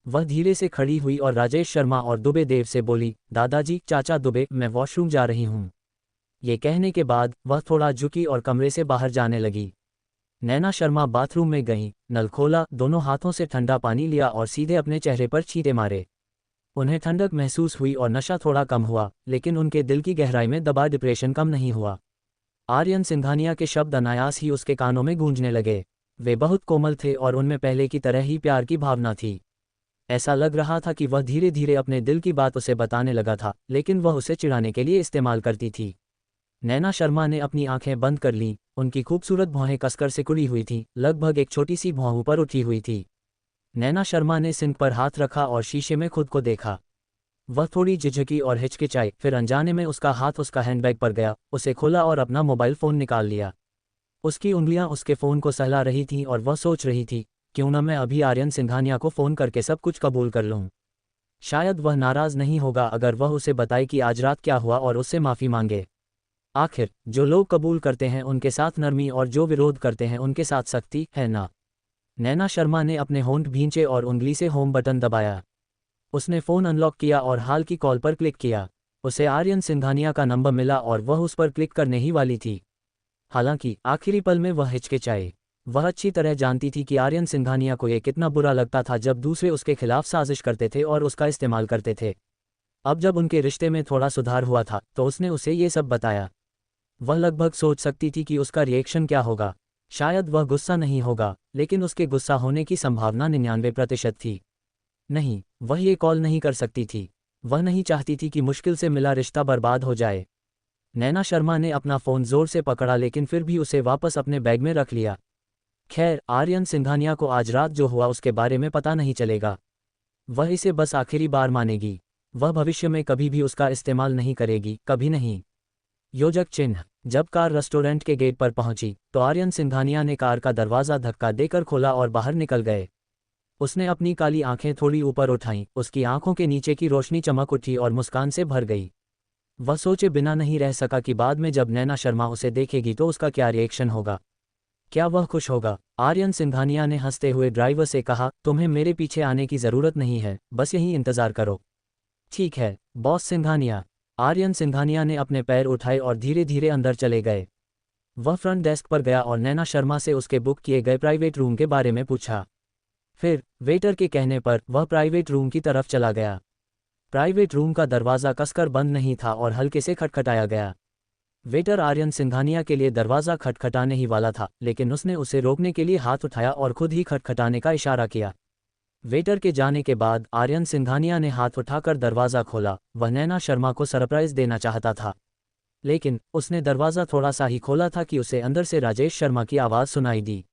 वह धीरे से खड़ी हुई और राजेश शर्मा और दुबे देव से बोली, दादाजी, चाचा दुबे, मैं वॉशरूम जा रही हूँ। ये कहने के बाद वह थोड़ा झुकी और कमरे से बाहर जाने लगी। नैना शर्मा बाथरूम में गईं, नल खोला, दोनों हाथों से ठंडा पानी लिया और सीधे अपने चेहरे पर छींटे मारे। उन्हें ठंडक महसूस हुई और नशा थोड़ा कम हुआ, लेकिन उनके दिल की गहराई में दबा डिप्रेशन कम नहीं हुआ। आर्यन सिंघानिया के शब्द अनायास ही उसके कानों में गूंजने लगे। वे बहुत कोमल थे और उनमें पहले की तरह ही प्यार की भावना थी। ऐसा लग रहा था कि वह धीरे धीरे अपने दिल की बात उसे बताने लगा था, लेकिन वह उसे चिढ़ाने के लिए इस्तेमाल करती थी। नैना शर्मा ने अपनी आंखें बंद कर लीं। उनकी खूबसूरत भौहें कसकर सिकुड़ी हुई थीं, लगभग एक छोटी सी भौं ऊपर उठी हुई थी। नैना शर्मा ने सिंक पर हाथ रखा और शीशे में खुद को देखा। वह थोड़ी झिझकी और हिचकिचाई, फिर अनजाने में उसका हाथ उसका हैंडबैग पर गया, उसे खोला और अपना मोबाइल फ़ोन निकाल लिया। उसकी उंगलियां उसके फ़ोन को सहला रही थीं और वह सोच रही थी, क्यों न मैं अभी आर्यन सिंघानिया को फ़ोन करके सब कुछ कबूल कर लूँ। शायद वह नाराज़ नहीं होगा अगर वह उसे बताए कि आज रात क्या हुआ और उससे माफ़ी मांगे। आखिर जो लोग कबूल करते हैं उनके साथ नरमी और जो विरोध करते हैं उनके साथ सख्ती है ना। नैना शर्मा ने अपने होंठ भींचे और उंगली से होम बटन दबाया। उसने फ़ोन अनलॉक किया और हाल की कॉल पर क्लिक किया। उसे आर्यन सिंघानिया का नंबर मिला और वह उस पर क्लिक करने ही वाली थी। हालांकि आखिरी पल में वह हिचकिचाई। वह अच्छी तरह जानती थी कि आर्यन सिंघानिया को यह कितना बुरा लगता था जब दूसरे उसके खिलाफ साजिश करते थे और उसका इस्तेमाल करते थे। अब जब उनके रिश्ते में थोड़ा सुधार हुआ था तो उसने उसे ये सब बताया। वह लगभग सोच सकती थी कि उसका रिएक्शन क्या होगा। शायद वह गुस्सा नहीं होगा, लेकिन उसके गुस्सा होने की संभावना 99% थी। नहीं, वह ये कॉल नहीं कर सकती थी। वह नहीं चाहती थी कि मुश्किल से मिला रिश्ता बर्बाद हो जाए। नैना शर्मा ने अपना फ़ोन ज़ोर से पकड़ा लेकिन फिर भी उसे वापस अपने बैग में रख लिया। खैर, आर्यन सिंघानिया को आज रात जो हुआ उसके बारे में पता नहीं चलेगा। वह इसे बस आखिरी बार मानेगी। वह भविष्य में कभी भी उसका इस्तेमाल नहीं करेगी, कभी नहीं। योजक चिन्ह। जब कार रेस्टोरेंट के गेट पर पहुंची तो आर्यन सिंघानिया ने कार का दरवाज़ा धक्का देकर खोला और बाहर निकल गए। उसने अपनी काली आंखें थोड़ी ऊपर उठाईं, उसकी आंखों के नीचे की रोशनी चमक उठी और मुस्कान से भर गई। वह सोचे बिना नहीं रह सका कि बाद में जब नैना शर्मा उसे देखेगी तो उसका क्या रिएक्शन होगा। क्या वह खुश होगा? आर्यन सिंघानिया ने हंसते हुए ड्राइवर से कहा, तुम्हें मेरे पीछे आने की ज़रूरत नहीं है, बस यहीं इंतज़ार करो। ठीक है, बॉस सिंघानिया। आर्यन सिंघानिया ने अपने पैर उठाए और धीरे धीरे अंदर चले गए। वह फ्रंट डेस्क पर गया और नैना शर्मा से उसके बुक किए गए प्राइवेट रूम के बारे में पूछा। फिर वेटर के कहने पर वह प्राइवेट रूम की तरफ चला गया। प्राइवेट रूम का दरवाज़ा कसकर बंद नहीं था और हल्के से खटखटाया गया। वेटर आर्यन सिंघानिया के लिए दरवाज़ा खटखटाने ही वाला था, लेकिन उसने उसे रोकने के लिए हाथ उठाया और खुद ही खटखटाने का इशारा किया। वेटर के जाने के बाद आर्यन सिंघानिया ने हाथ उठाकर दरवाज़ा खोला। वह नैना शर्मा को सरप्राइज़ देना चाहता था, लेकिन उसने दरवाज़ा थोड़ा सा ही खोला था कि उसे अंदर से राजेश शर्मा की आवाज़ सुनाई दी।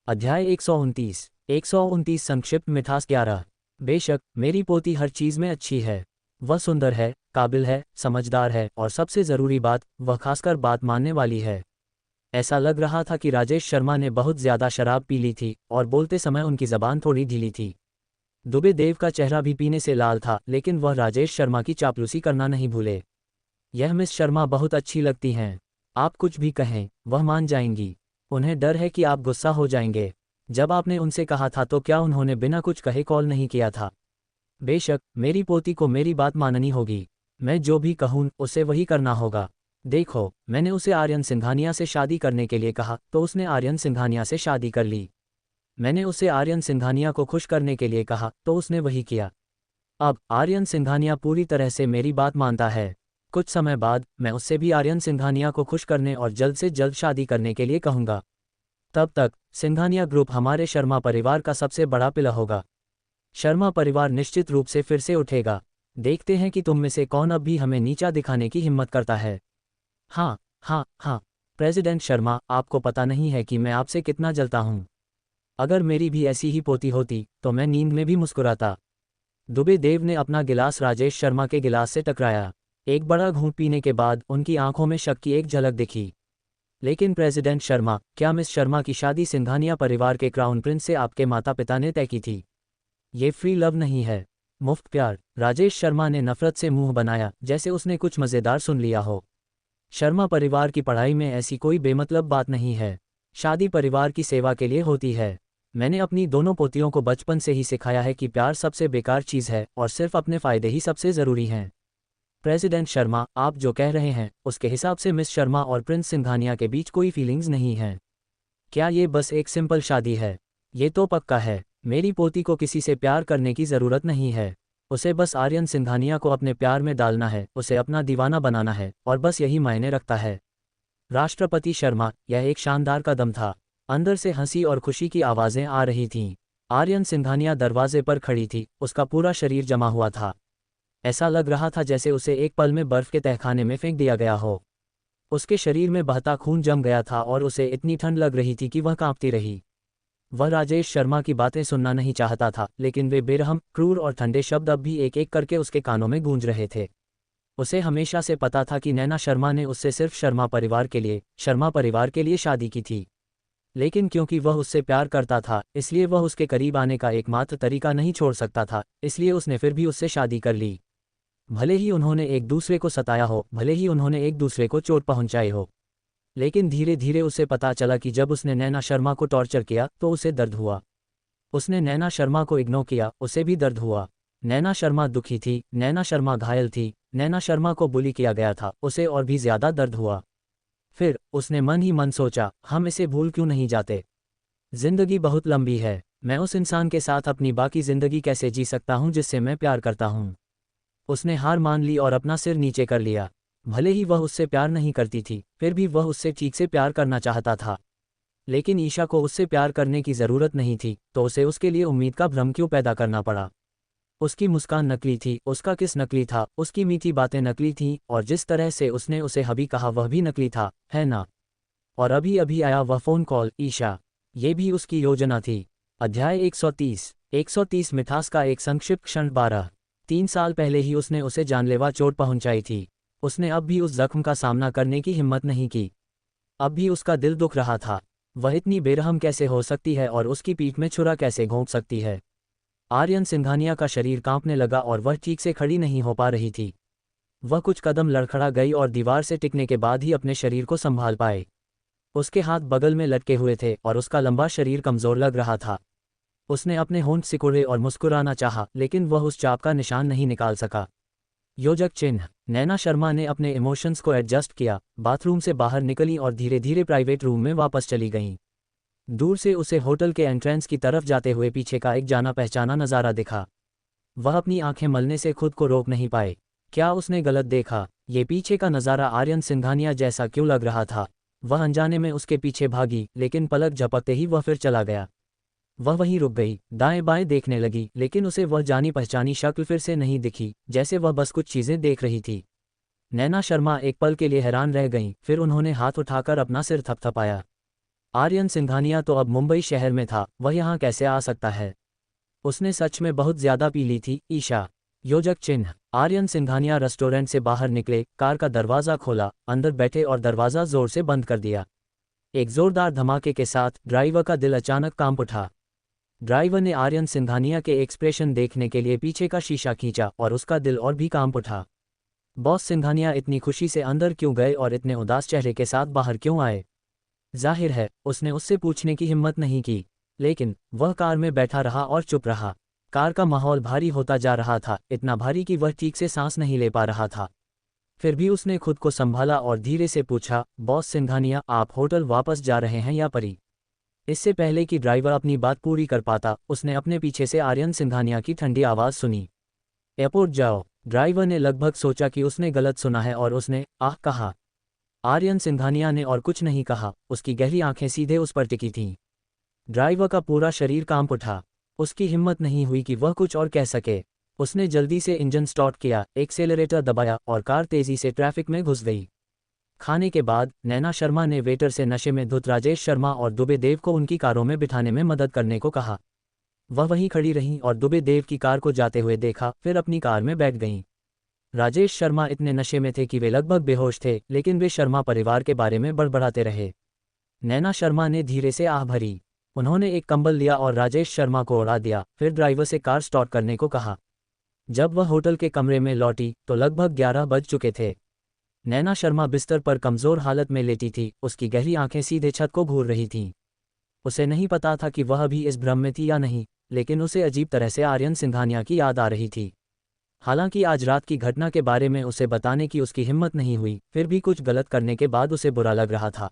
अध्याय 129 संक्षिप्त मिठास 11। बेशक मेरी पोती हर चीज़ में अच्छी है। वह सुंदर है, काबिल है, समझदार है और सबसे ज़रूरी बात, वह खासकर बात मानने वाली है। ऐसा लग रहा था कि राजेश शर्मा ने बहुत ज्यादा शराब पी ली थी और बोलते समय उनकी जबान थोड़ी ढीली थी। दुबे देव का चेहरा भी पीने से लाल था, लेकिन वह राजेश शर्मा की चापलूसी करना नहीं भूले। यह मिस शर्मा बहुत अच्छी लगती हैं। आप कुछ भी कहें, वह मान जाएंगी। उन्हें डर है कि आप गुस्सा हो जाएंगे। जब आपने उनसे कहा था तो क्या उन्होंने बिना कुछ कहे कॉल नहीं किया था? बेशक, मेरी पोती को मेरी बात माननी होगी। मैं जो भी कहूँ उसे वही करना होगा। देखो, मैंने उसे आर्यन सिंघानिया से शादी करने के लिए कहा तो उसने आर्यन सिंघानिया से शादी कर ली। मैंने उसे आर्यन सिंघानिया को खुश करने के लिए कहा तो उसने वही किया। अब आर्यन सिंघानिया पूरी तरह से मेरी बात मानता है। कुछ समय बाद मैं उससे भी आर्यन सिंघानिया को खुश करने और जल्द से जल्द शादी करने के लिए कहूँगा। तब तक सिंघानिया ग्रुप हमारे शर्मा परिवार का सबसे बड़ा पिलर होगा। शर्मा परिवार निश्चित रूप से फिर से उठेगा। देखते हैं कि तुम में से कौन अब भी हमें नीचा दिखाने की हिम्मत करता है। हाँ, हाँ, हाँ। प्रेसिडेंट शर्मा, आपको पता नहीं है कि मैं आपसे कितना जलता हूँ। अगर मेरी भी ऐसी ही पोती होती तो मैं नींद में भी मुस्कुराता। दुबे देव ने अपना गिलास राजेश शर्मा के गिलास से टकराया। एक बड़ा घूंट पीने के बाद उनकी आंखों में शक की एक झलक दिखी। लेकिन प्रेसिडेंट शर्मा, क्या मिस शर्मा की शादी सिंघानिया परिवार के क्राउन प्रिंस से आपके माता पिता ने तय की थी? ये फ्री लव नहीं है, मुफ्त प्यार। राजेश शर्मा ने नफरत से मुंह बनाया, जैसे उसने कुछ मजेदार सुन लिया हो। शर्मा परिवार की पढ़ाई में ऐसी कोई बेमतलब बात नहीं है। शादी परिवार की सेवा के लिए होती है। मैंने अपनी दोनों पोतियों को बचपन से ही सिखाया है कि प्यार सबसे बेकार चीज़ है और सिर्फ अपने फायदे ही सबसे ज़रूरी हैं। प्रेसिडेंट शर्मा, आप जो कह रहे हैं उसके हिसाब से मिस शर्मा और प्रिंस सिंघानिया के बीच कोई फीलिंग्स नहीं हैं। क्या ये बस एक सिंपल शादी है? ये तो पक्का है। मेरी पोती को किसी से प्यार करने की ज़रूरत नहीं है। उसे बस आर्यन सिंघानिया को अपने प्यार में डालना है, उसे अपना दीवाना बनाना है, और बस यही मायने रखता है। राष्ट्रपति शर्मा, यह एक शानदार कदम था। अंदर से हंसी और खुशी की आवाज़ें आ रही थीं। आर्यन सिंघानिया दरवाजे पर खड़ी थी, उसका पूरा शरीर जमा हुआ था। ऐसा लग रहा था जैसे उसे एक पल में बर्फ के तहखाने में फेंक दिया गया हो। उसके शरीर में बहता खून जम गया था और उसे इतनी ठंड लग रही थी कि वह कांपती रही। वह राजेश शर्मा की बातें सुनना नहीं चाहता था, लेकिन वे बेरहम, क्रूर और ठंडे शब्द अब भी एक एक करके उसके कानों में गूंज रहे थे। उसे हमेशा से पता था कि नैना शर्मा ने उससे सिर्फ शर्मा परिवार के लिए शादी की थी। लेकिन क्योंकि वह उससे प्यार करता था, इसलिए वह उसके करीब आने का एकमात्र तरीका नहीं छोड़ सकता था, इसलिए उसने फिर भी उससे शादी कर ली। भले ही उन्होंने एक दूसरे को सताया हो, भले ही उन्होंने एक दूसरे को चोट पहुंचाई हो, लेकिन धीरे धीरे उसे पता चला कि जब उसने नैना शर्मा को टॉर्चर किया तो उसे दर्द हुआ। उसने नैना शर्मा को इग्नोर किया, उसे भी दर्द हुआ। नैना शर्मा दुखी थी, नैना शर्मा घायल थी, नैना शर्मा को बुली किया गया था, उसे और भी ज्यादा दर्द हुआ। फिर उसने मन ही मन सोचा, हम इसे भूल क्यों नहीं जाते? जिंदगी बहुत लंबी है। मैं उस इंसान के साथ अपनी बाकी जिंदगी कैसे जी सकता हूँ जिससे मैं प्यार करता हूँ? उसने हार मान ली और अपना सिर नीचे कर लिया। भले ही वह उससे प्यार नहीं करती थी, फिर भी वह उससे ठीक से प्यार करना चाहता था। लेकिन ईशा को उससे प्यार करने की ज़रूरत नहीं थी, तो उसे उसके लिए उम्मीद का भ्रम क्यों पैदा करना पड़ा? उसकी मुस्कान नकली थी, उसका किस नकली था, उसकी मीठी बातें नकली थीं, और जिस तरह से उसने उसे हबी कहा वह भी नकली था, है ना? और अभी अभी आया वह फ़ोन कॉल, ईशा, ये भी उसकी योजना थी। अध्याय 130 मिठास का एक संक्षिप्त क्षण। 3 साल पहले ही उसने उसे जानलेवा चोट पहुंचाई थी। उसने अब भी उस जख्म का सामना करने की हिम्मत नहीं की। अब भी उसका दिल दुख रहा था। वह इतनी बेरहम कैसे हो सकती है और उसकी पीठ में छुरा कैसे घोंप सकती है? आर्यन सिंघानिया का शरीर कांपने लगा और वह ठीक से खड़ी नहीं हो पा रही थी। वह कुछ कदम लड़खड़ा गई और दीवार से टिकने के बाद ही अपने शरीर को संभाल पाए। उसके हाथ बगल में लटके हुए थे और उसका लंबा शरीर कमज़ोर लग रहा था। उसने अपने होंठ सिकुड़े और मुस्कुराना चाहा, लेकिन वह उस चाप का निशान नहीं निकाल सका। योजक चिन्ह। नैना शर्मा ने अपने इमोशंस को एडजस्ट किया, बाथरूम से बाहर निकली और धीरे धीरे प्राइवेट रूम में वापस चली गईं। दूर से उसे होटल के एंट्रेंस की तरफ जाते हुए पीछे का एक जाना पहचाना नज़ारा दिखा। वह अपनी आंखें मलने से खुद को रोक नहीं पाए। क्या उसने गलत देखा? ये पीछे का नज़ारा आर्यन सिंघानिया जैसा क्यों लग रहा था? वह अनजाने में उसके पीछे भागी, लेकिन पलक झपकते ही वह फिर चला गया। वह वहीं रुक गई, दाएं बाएं देखने लगी, लेकिन उसे वह जानी पहचानी शक्ल फिर से नहीं दिखी, जैसे वह बस कुछ चीज़ें देख रही थी। नैना शर्मा एक पल के लिए हैरान रह गईं, फिर उन्होंने हाथ उठाकर अपना सिर थपथपाया। आर्यन सिंघानिया तो अब मुंबई शहर में था, वह यहाँ कैसे आ सकता है? उसने सच में बहुत ज्यादा पी ली थी। ईशा। योजक चिन्ह। आर्यन सिंघानिया रेस्टोरेंट से बाहर निकले, कार का दरवाज़ा खोला, अंदर बैठे और दरवाज़ा जोर से बंद कर दिया। एक जोरदार धमाके के साथ ड्राइवर का दिल अचानक कांप उठा। ड्राइवर ने आर्यन सिंघानिया के एक्सप्रेशन देखने के लिए पीछे का शीशा खींचा और उसका दिल और भी कांप उठा। बॉस सिंघानिया इतनी खुशी से अंदर क्यों गए और इतने उदास चेहरे के साथ बाहर क्यों आए? जाहिर है उसने उससे पूछने की हिम्मत नहीं की, लेकिन वह कार में बैठा रहा और चुप रहा। कार का माहौल भारी होता जा रहा था, इतना भारी कि वह ठीक से सांस नहीं ले पा रहा था। फिर भी उसने खुद को संभाला और धीरे से पूछा, बॉस सिंघानिया, आप होटल वापस जा रहे हैं या परी? इससे पहले कि ड्राइवर अपनी बात पूरी कर पाता, उसने अपने पीछे से आर्यन सिंघानिया की ठंडी आवाज़ सुनी। एयरपोर्ट जाओ। ड्राइवर ने लगभग सोचा कि उसने गलत सुना है और उसने आह कहा। आर्यन सिंघानिया ने और कुछ नहीं कहा, उसकी गहरी आंखें सीधे उस पर टिकी थीं। ड्राइवर का पूरा शरीर कांप उठा। उसकी हिम्मत नहीं हुई कि वह कुछ और कह सके। उसने जल्दी से इंजन स्टार्ट किया, एक्सेलरेटर दबाया और कार तेजी से ट्रैफिक में घुस गई। खाने के बाद नैना शर्मा ने वेटर से नशे में धुत राजेश शर्मा और दुबे देव को उनकी कारों में बिठाने में मदद करने को कहा। वह वहीं खड़ी रहीं और दुबे देव की कार को जाते हुए देखा, फिर अपनी कार में बैठ गईं। राजेश शर्मा इतने नशे में थे कि वे लगभग बेहोश थे, लेकिन वे शर्मा परिवार के बारे में बड़बड़ाते रहे। नैना शर्मा ने धीरे से आह भरी। उन्होंने एक कंबल लिया और राजेश शर्मा को उड़ा दिया, फिर ड्राइवर से कार स्टार्ट करने को कहा। जब वह होटल के कमरे में लौटी तो लगभग 11 बज चुके थे। नैना शर्मा बिस्तर पर कमज़ोर हालत में लेटी थी, उसकी गहरी आंखें सीधे छत को घूर रही थीं। उसे नहीं पता था कि वह भी इस भ्रम में थी या नहीं, लेकिन उसे अजीब तरह से आर्यन सिंघानिया की याद आ रही थी। हालांकि आज रात की घटना के बारे में उसे बताने की उसकी हिम्मत नहीं हुई, फिर भी कुछ गलत करने के बाद उसे बुरा लग रहा था।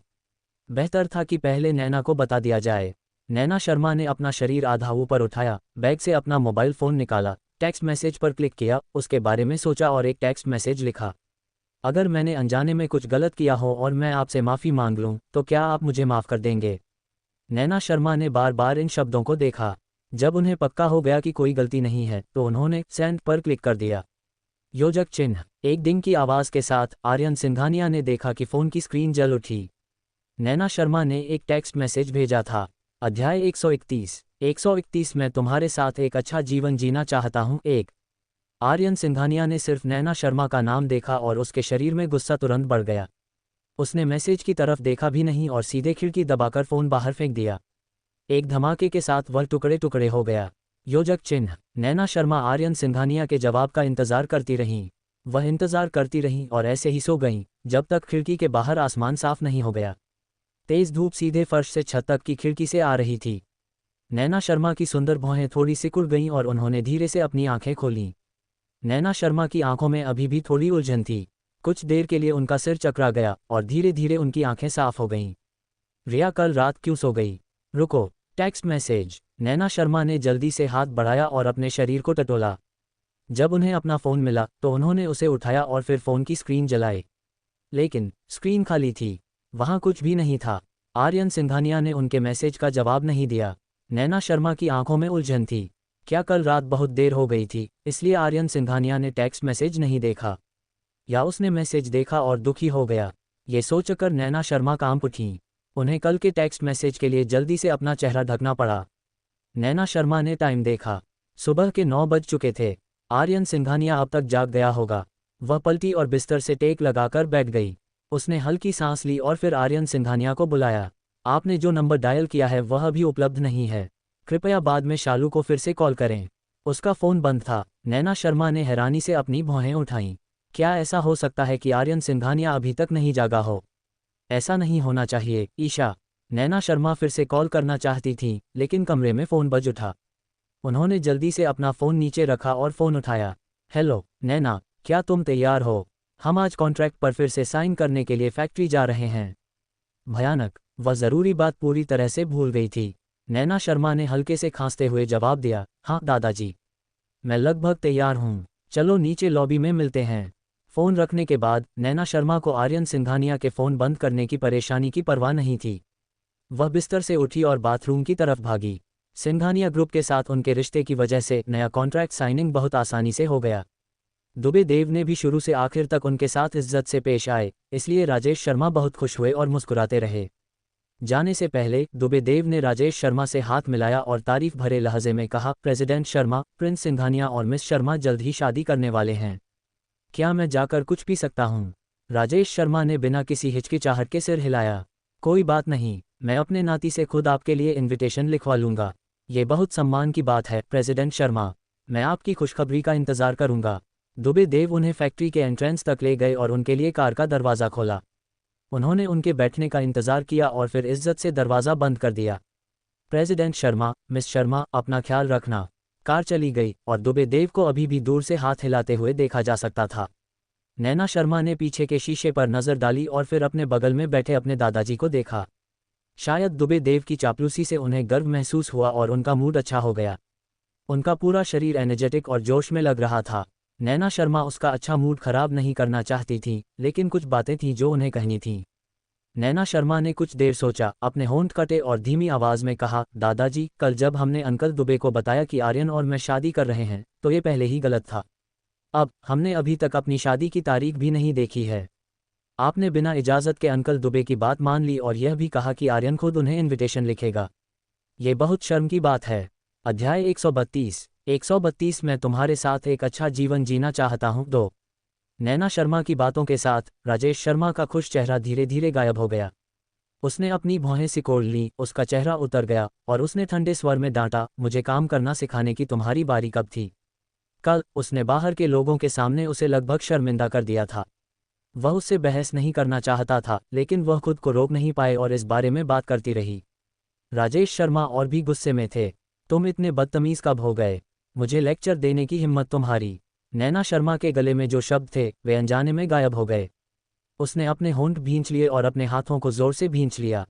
बेहतर था कि पहले नैना को बता दिया जाए। नैना शर्मा ने अपना शरीर आधा ऊपर उठाया, बैग से अपना मोबाइल फ़ोन निकाला, टेक्स्ट मैसेज पर क्लिक किया, उसके बारे में सोचा और एक टेक्स्ट मैसेज लिखा। अगर मैंने अनजाने में कुछ गलत किया हो और मैं आपसे माफ़ी मांग लूँ, तो क्या आप मुझे माफ़ कर देंगे? नैना शर्मा ने बार बार इन शब्दों को देखा। जब उन्हें पक्का हो गया कि कोई गलती नहीं है, तो उन्होंने सेंड पर क्लिक कर दिया। योजक चिन्ह। एक दिन की आवाज़ के साथ आर्यन सिंघानिया ने देखा कि फ़ोन की स्क्रीन जल उठी। नैना शर्मा ने एक टेक्स्ट मैसेज भेजा था। अध्याय 131 मैं तुम्हारे साथ एक अच्छा जीवन जीना चाहता हूँ। एक आर्यन सिंघानिया ने सिर्फ नैना शर्मा का नाम देखा और उसके शरीर में गुस्सा तुरंत बढ़ गया। उसने मैसेज की तरफ देखा भी नहीं और सीधे खिड़की दबाकर फ़ोन बाहर फेंक दिया। एक धमाके के साथ वह टुकड़े टुकड़े हो गया। योजक चिन्ह। नैना शर्मा आर्यन सिंघानिया के जवाब का इंतज़ार करती रहीं। वह इंतज़ार करती रहीं और ऐसे ही सो गईं, जब तक खिड़की के बाहर आसमान साफ नहीं हो गया। तेज़ धूप सीधे फर्श से छत तक की खिड़की से आ रही थी। नैना शर्मा की सुंदर भौहें थोड़ी सिकुड़ गईं और उन्होंने धीरे से अपनी आंखें खोलीं। नैना शर्मा की आंखों में अभी भी थोड़ी उलझन थी। कुछ देर के लिए उनका सिर चकरा गया और धीरे धीरे उनकी आंखें साफ हो गईं। रिया कल रात क्यों सो गई? रुको। Text message. नैना शर्मा ने जल्दी से हाथ बढ़ाया और अपने शरीर को टटोला। जब उन्हें अपना फ़ोन मिला तो उन्होंने उसे उठाया और फिर फ़ोन की स्क्रीन जलाई। लेकिन स्क्रीन खाली थी, वहाँ कुछ भी नहीं था। आर्यन सिंघानिया ने उनके मैसेज का जवाब नहीं दिया। नैना शर्मा की आंखों में उलझन थी। क्या कल रात बहुत देर हो गई थी, इसलिए आर्यन सिंघानिया ने टेक्स्ट मैसेज नहीं देखा? या उसने मैसेज देखा और दुखी हो गया? ये सोचकर नैना शर्मा कांप उठीं। उन्हें कल के टेक्स्ट मैसेज के लिए जल्दी से अपना चेहरा ढकना पड़ा। नैना शर्मा ने टाइम देखा। सुबह के 9 बज चुके थे। आर्यन सिंघानिया अब तक जाग गया होगा। वह पलटी और बिस्तर से टेक लगाकर बैठ गई। उसने हल्की सांस ली और फिर आर्यन सिंघानिया को बुलाया। आपने जो नंबर डायल किया है वह अभी उपलब्ध नहीं है, कृपया बाद में शालू को फिर से कॉल करें। उसका फ़ोन बंद था। नैना शर्मा ने हैरानी से अपनी भौहें उठाईं। क्या ऐसा हो सकता है कि आर्यन सिंघानिया अभी तक नहीं जागा हो? ऐसा नहीं होना चाहिए। ईशा। नैना शर्मा फिर से कॉल करना चाहती थीं, लेकिन कमरे में फ़ोन बज उठा। उन्होंने जल्दी से अपना फ़ोन नीचे रखा और फ़ोन उठाया। हेलो नैना, क्या तुम तैयार हो? हम आज कॉन्ट्रैक्ट पर फिर से साइन करने के लिए फैक्ट्री जा रहे हैं। भयानक। वह ज़रूरी बात पूरी तरह से भूल गई थी। नैना शर्मा ने हल्के से खांसते हुए जवाब दिया, हाँ दादाजी, मैं लगभग तैयार हूँ। चलो नीचे लॉबी में मिलते हैं। फ़ोन रखने के बाद नैना शर्मा को आर्यन सिंघानिया के फ़ोन बंद करने की परेशानी की परवाह नहीं थी। वह बिस्तर से उठी और बाथरूम की तरफ भागी। सिंघानिया ग्रुप के साथ उनके रिश्ते की वजह से नया कॉन्ट्रैक्ट साइनिंग बहुत आसानी से हो गया। दुबे देव ने भी शुरू से आखिर तक उनके साथ इज्जत से पेश आए, इसलिए राजेश शर्मा बहुत खुश हुए और मुस्कुराते रहे। जाने से पहले दुबे देव ने राजेश शर्मा से हाथ मिलाया और तारीफ भरे लहजे में कहा, प्रेसिडेंट शर्मा, प्रिंस सिंघानिया और मिस शर्मा जल्द ही शादी करने वाले हैं। क्या मैं जाकर कुछ पी सकता हूँ? राजेश शर्मा ने बिना किसी हिचकिचाहट के सिर हिलाया। कोई बात नहीं, मैं अपने नाती से खुद आपके लिए इनविटेशन लिखवा लूँगा। ये बहुत सम्मान की बात है प्रेसिडेंट शर्मा। मैं आपकी खुशखबरी का इंतज़ार करूँगा। दुबे देव उन्हें फैक्ट्री के एंट्रेंस तक ले गए और उनके लिए कार का दरवाज़ा खोला। उन्होंने उनके बैठने का इंतज़ार किया और फिर इज्जत से दरवाज़ा बंद कर दिया। प्रेसिडेंट शर्मा, मिस शर्मा, अपना ख्याल रखना। कार चली गई और दुबे देव को अभी भी दूर से हाथ हिलाते हुए देखा जा सकता था। नैना शर्मा ने पीछे के शीशे पर नज़र डाली और फिर अपने बगल में बैठे अपने दादाजी को देखा। शायद दुबे देव की चापलूसी से उन्हें गर्व महसूस हुआ और उनका मूड अच्छा हो गया। उनका पूरा शरीर एनर्जेटिक और जोश में लग रहा था। नैना शर्मा उसका अच्छा मूड खराब नहीं करना चाहती थी, लेकिन कुछ बातें थीं जो उन्हें कहनी थीं। नैना शर्मा ने कुछ देर सोचा, अपने होंठ कटे और धीमी आवाज़ में कहा, दादाजी, कल जब हमने अंकल दुबे को बताया कि आर्यन और मैं शादी कर रहे हैं, तो ये पहले ही गलत था। अब हमने अभी तक अपनी शादी की तारीख भी नहीं देखी है। आपने बिना इजाज़त के अंकल दुबे की बात मान ली और यह भी कहा कि आर्यन खुद उन्हें इन्विटेशन लिखेगा। ये बहुत शर्म की बात है। अध्याय 132 मैं तुम्हारे साथ एक अच्छा जीवन जीना चाहता हूँ 2। नैना शर्मा की बातों के साथ राजेश शर्मा का खुश चेहरा धीरे धीरे गायब हो गया। उसने अपनी भौहें सिकोड़ लीं, उसका चेहरा उतर गया और उसने ठंडे स्वर में डांटा, मुझे काम करना सिखाने की तुम्हारी बारी कब थी? कल। उसने बाहर के लोगों के सामने उसे लगभग शर्मिंदा कर दिया था। वह उससे बहस नहीं करना चाहता था, लेकिन वह खुद को रोक नहीं पाए और इस बारे में बात करती रही। राजेश शर्मा और भी गुस्से में थे। तुम इतने बदतमीज़ कब हो गए? मुझे लेक्चर देने की हिम्मत तुम्हारी? नैना शर्मा के गले में जो शब्द थे वे अनजाने में गायब हो गए। उसने अपने होंठ भींच लिए और अपने हाथों को जोर से भींच लिया।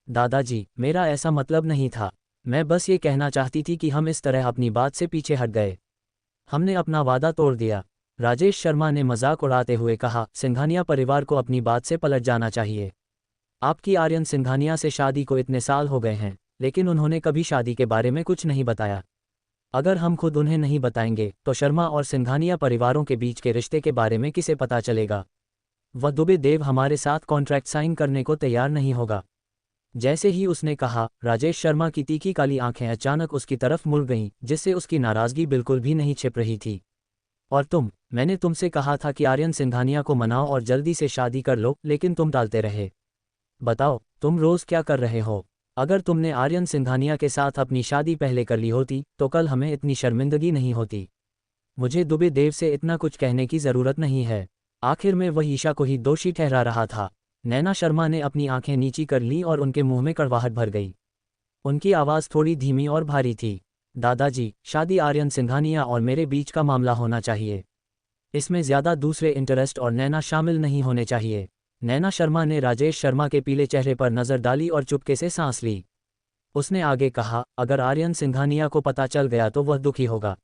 दादाजी, मेरा ऐसा मतलब नहीं था। मैं बस ये कहना चाहती थी कि हम इस तरह अपनी बात से पीछे हट गए। हमने अपना वादा तोड़ दिया। राजेश शर्मा ने मजाक उड़ाते हुए कहा, सिंघानिया परिवार को अपनी बात से पलट जाना चाहिए। आपकी आर्यन सिंघानिया से शादी को इतने साल हो गए हैं, लेकिन उन्होंने कभी शादी के बारे में कुछ नहीं बताया। अगर हम खुद उन्हें नहीं बताएंगे तो शर्मा और सिंघानिया परिवारों के बीच के रिश्ते के बारे में किसे पता चलेगा? वह दुबे देव हमारे साथ कॉन्ट्रैक्ट साइन करने को तैयार नहीं होगा। जैसे ही उसने कहा, राजेश शर्मा की तीखी काली आंखें अचानक उसकी तरफ मुड़ गईं, जिससे उसकी नाराज़गी बिल्कुल भी नहीं छिप रही थी। और मैंने तुमसे कहा था कि आर्यन सिंघानिया को मनाओ और जल्दी से शादी कर लो, लेकिन तुम टालते रहे। बताओ, तुम रोज़ क्या कर रहे हो? अगर तुमने आर्यन सिंघानिया के साथ अपनी शादी पहले कर ली होती तो कल हमें इतनी शर्मिंदगी नहीं होती। मुझे दुबे देव से इतना कुछ कहने की ज़रूरत नहीं है। आखिर में वह ईशा को ही दोषी ठहरा रहा था। नैना शर्मा ने अपनी आंखें नीची कर लीं और उनके मुंह में कड़वाहट भर गई। उनकी आवाज़ थोड़ी धीमी और भारी थी। दादाजी, शादी आर्यन सिंघानिया और मेरे बीच का मामला होना चाहिए। इसमें ज़्यादा दूसरे इंटरेस्ट और नैना शामिल नहीं होने चाहिए। नैना शर्मा ने राजेश शर्मा के पीले चेहरे पर नज़र डाली और चुपके से सांस ली। उसने आगे कहा, अगर आर्यन सिंघानिया को पता चल गया तो वह दुखी होगा।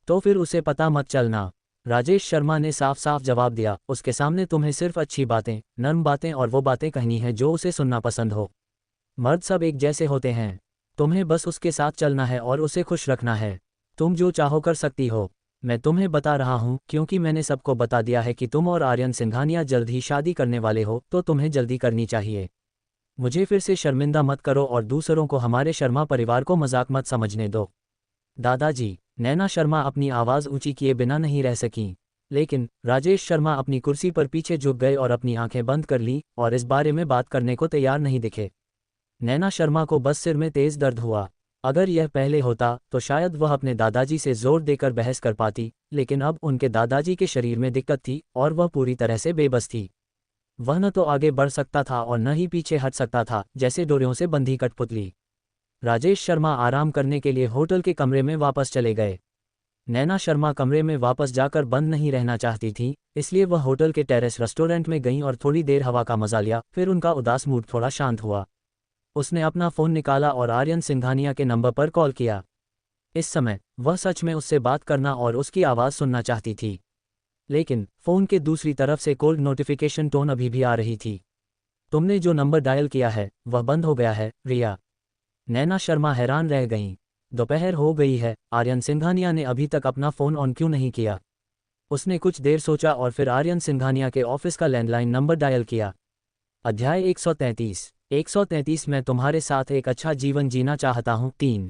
तो फिर उसे पता मत चलना। राजेश शर्मा ने साफ साफ जवाब दिया, उसके सामने तुम्हें सिर्फ अच्छी बातें, नर्म बातें और वो बातें कहनी हैं जो उसे सुनना पसंद हो। मर्द सब एक जैसे होते हैं। तुम्हें बस उसके साथ चलना है और उसे खुश रखना है। तुम जो चाहो कर सकती हो। मैं तुम्हें बता रहा हूँ क्योंकि मैंने सबको बता दिया है कि तुम और आर्यन सिंघानिया जल्द ही शादी करने वाले हो, तो तुम्हें जल्दी करनी चाहिए। मुझे फिर से शर्मिंदा मत करो और दूसरों को हमारे शर्मा परिवार को मजाक मत समझने दो। दादाजी, नैना शर्मा अपनी आवाज़ ऊंची किए बिना नहीं रह सकीं, लेकिन राजेश शर्मा अपनी कुर्सी पर पीछे झुक गए और अपनी आंखें बंद कर लीं और इस बारे में बात करने को तैयार नहीं दिखे। नैना शर्मा को बस सिर में तेज दर्द हुआ। अगर यह पहले होता तो शायद वह अपने दादाजी से जोर देकर बहस कर पाती, लेकिन अब उनके दादाजी के शरीर में दिक्कत थी और वह पूरी तरह से बेबस थी। वह न तो आगे बढ़ सकता था और न ही पीछे हट सकता था, जैसे डोरियों से बंधी कठपुतली। राजेश शर्मा आराम करने के लिए होटल के कमरे में वापस चले गए। नैना शर्मा कमरे में वापस जाकर बंद नहीं रहना चाहती थी, इसलिए वह होटल के टेरेस रेस्टोरेंट में गईं और थोड़ी देर हवा का मजा लिया। फिर उनका उदास मूड थोड़ा शांत हुआ। उसने अपना फ़ोन निकाला और आर्यन सिंघानिया के नंबर पर कॉल किया। इस समय वह सच में उससे बात करना और उसकी आवाज़ सुनना चाहती थी, लेकिन फ़ोन के दूसरी तरफ से कोल्ड नोटिफिकेशन टोन अभी भी आ रही थी। तुमने जो नंबर डायल किया है वह बंद हो गया है, रिया। नैना शर्मा हैरान रह गईं। दोपहर हो गई है, आर्यन सिंघानिया ने अभी तक अपना फ़ोन ऑन क्यों नहीं किया? उसने कुछ देर सोचा और फिर आर्यन सिंघानिया के ऑफिस का लैंडलाइन नंबर डायल किया। अध्याय 133 मैं तुम्हारे साथ एक अच्छा जीवन जीना चाहता हूँ 3।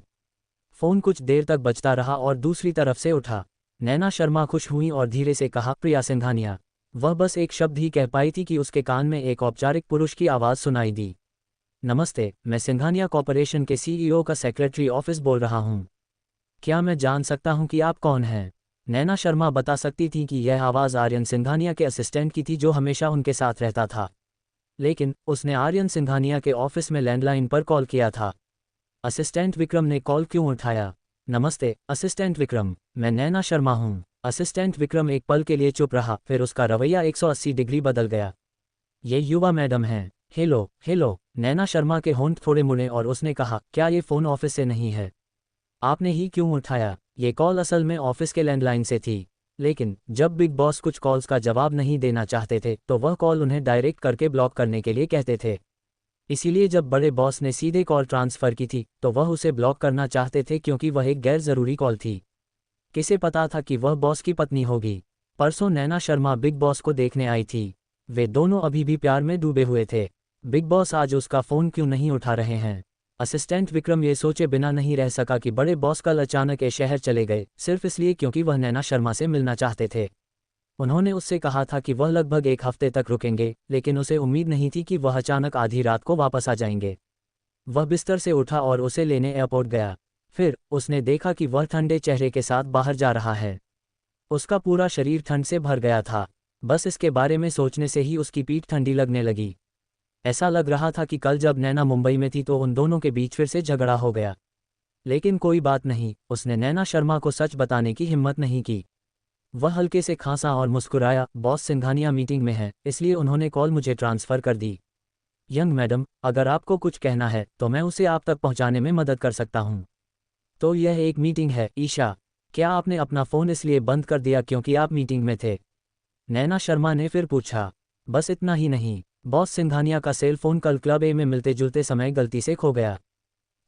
फ़ोन कुछ देर तक बजता रहा और दूसरी तरफ से उठा। नैना शर्मा खुश हुई और धीरे से कहा, प्रिया सिंघानिया। वह बस एक शब्द ही कह पाई थी कि उसके कान में एक औपचारिक पुरुष की आवाज़ सुनाई दी। नमस्ते, मैं सिंघानिया कॉर्पोरेशन के सीईओ का सेक्रेटरी ऑफिस बोल रहा हूँ। क्या मैं जान सकता हूँ कि आप कौन हैं? नैना शर्मा बता सकती थी कि यह आवाज़ आर्यन सिंघानिया के असिस्टेंट की थी जो हमेशा उनके साथ रहता था। लेकिन उसने आर्यन सिंघानिया के ऑफिस में लैंडलाइन पर कॉल किया था। असिस्टेंट विक्रम ने कॉल क्यों उठाया? नमस्ते, असिस्टेंट विक्रम, मैं नैना शर्मा हूँ। असिस्टेंट विक्रम एक पल के लिए चुप रहा, फिर उसका रवैया 180 डिग्री बदल गया। ये युवा मैडम हैं। Hello hello. नैना शर्मा के होंठ थोड़े मुड़े और उसने कहा, क्या ये फ़ोन ऑफिस से नहीं है? आपने ही क्यों उठाया? ये कॉल असल में ऑफिस के लैंडलाइन से थी। लेकिन जब बिग बॉस कुछ कॉल्स का जवाब नहीं देना चाहते थे तो वह कॉल उन्हें डायरेक्ट करके ब्लॉक करने के लिए कहते थे। इसीलिए जब बड़े बॉस ने सीधे कॉल ट्रांसफ़र की थी तो वह उसे ब्लॉक करना चाहते थे क्योंकि वह एक गैर ज़रूरी कॉल थी। किसे पता था कि वह बॉस की पत्नी होगी? परसों नैना शर्मा बिग बॉस को देखने आई थी। वे दोनों अभी भी प्यार में डूबे हुए थे। बिग बॉस आज उसका फ़ोन क्यों नहीं उठा रहे हैं? असिस्टेंट विक्रम ये सोचे बिना नहीं रह सका कि बड़े बॉस कल अचानक शहर चले गए, सिर्फ इसलिए क्योंकि वह नैना शर्मा से मिलना चाहते थे। उन्होंने उससे कहा था कि वह लगभग एक हफ्ते तक रुकेंगे, लेकिन उसे उम्मीद नहीं थी कि वह अचानक आधी रात को वापस आ जाएंगे। वह बिस्तर से उठा और उसे लेने एयरपोर्ट गया। फिर उसने देखा कि वह ठंडे चेहरे के साथ बाहर जा रहा है। उसका पूरा शरीर ठंड से भर गया था। बस इसके बारे में सोचने से ही उसकी पीठ ठंडी लगने लगी। ऐसा लग रहा था कि कल जब नैना मुंबई में थी तो उन दोनों के बीच फिर से झगड़ा हो गया। लेकिन कोई बात नहीं, उसने नैना शर्मा को सच बताने की हिम्मत नहीं की। वह हल्के से खांसा और मुस्कुराया, बॉस सिंघानिया मीटिंग में है, इसलिए उन्होंने कॉल मुझे ट्रांसफ़र कर दी। यंग मैडम, अगर आपको कुछ कहना है तो मैं उसे आप तक पहुंचाने में मदद कर सकता हूं। तो यह एक मीटिंग है, ईशा। क्या आपने अपना फ़ोन इसलिए बंद कर दिया क्योंकि आप मीटिंग में थे? नैना शर्मा ने फिर पूछा। बस इतना ही नहीं, बॉस सिंघानिया का सेल फोन कल क्लब ए में मिलते जुलते समय गलती से खो गया।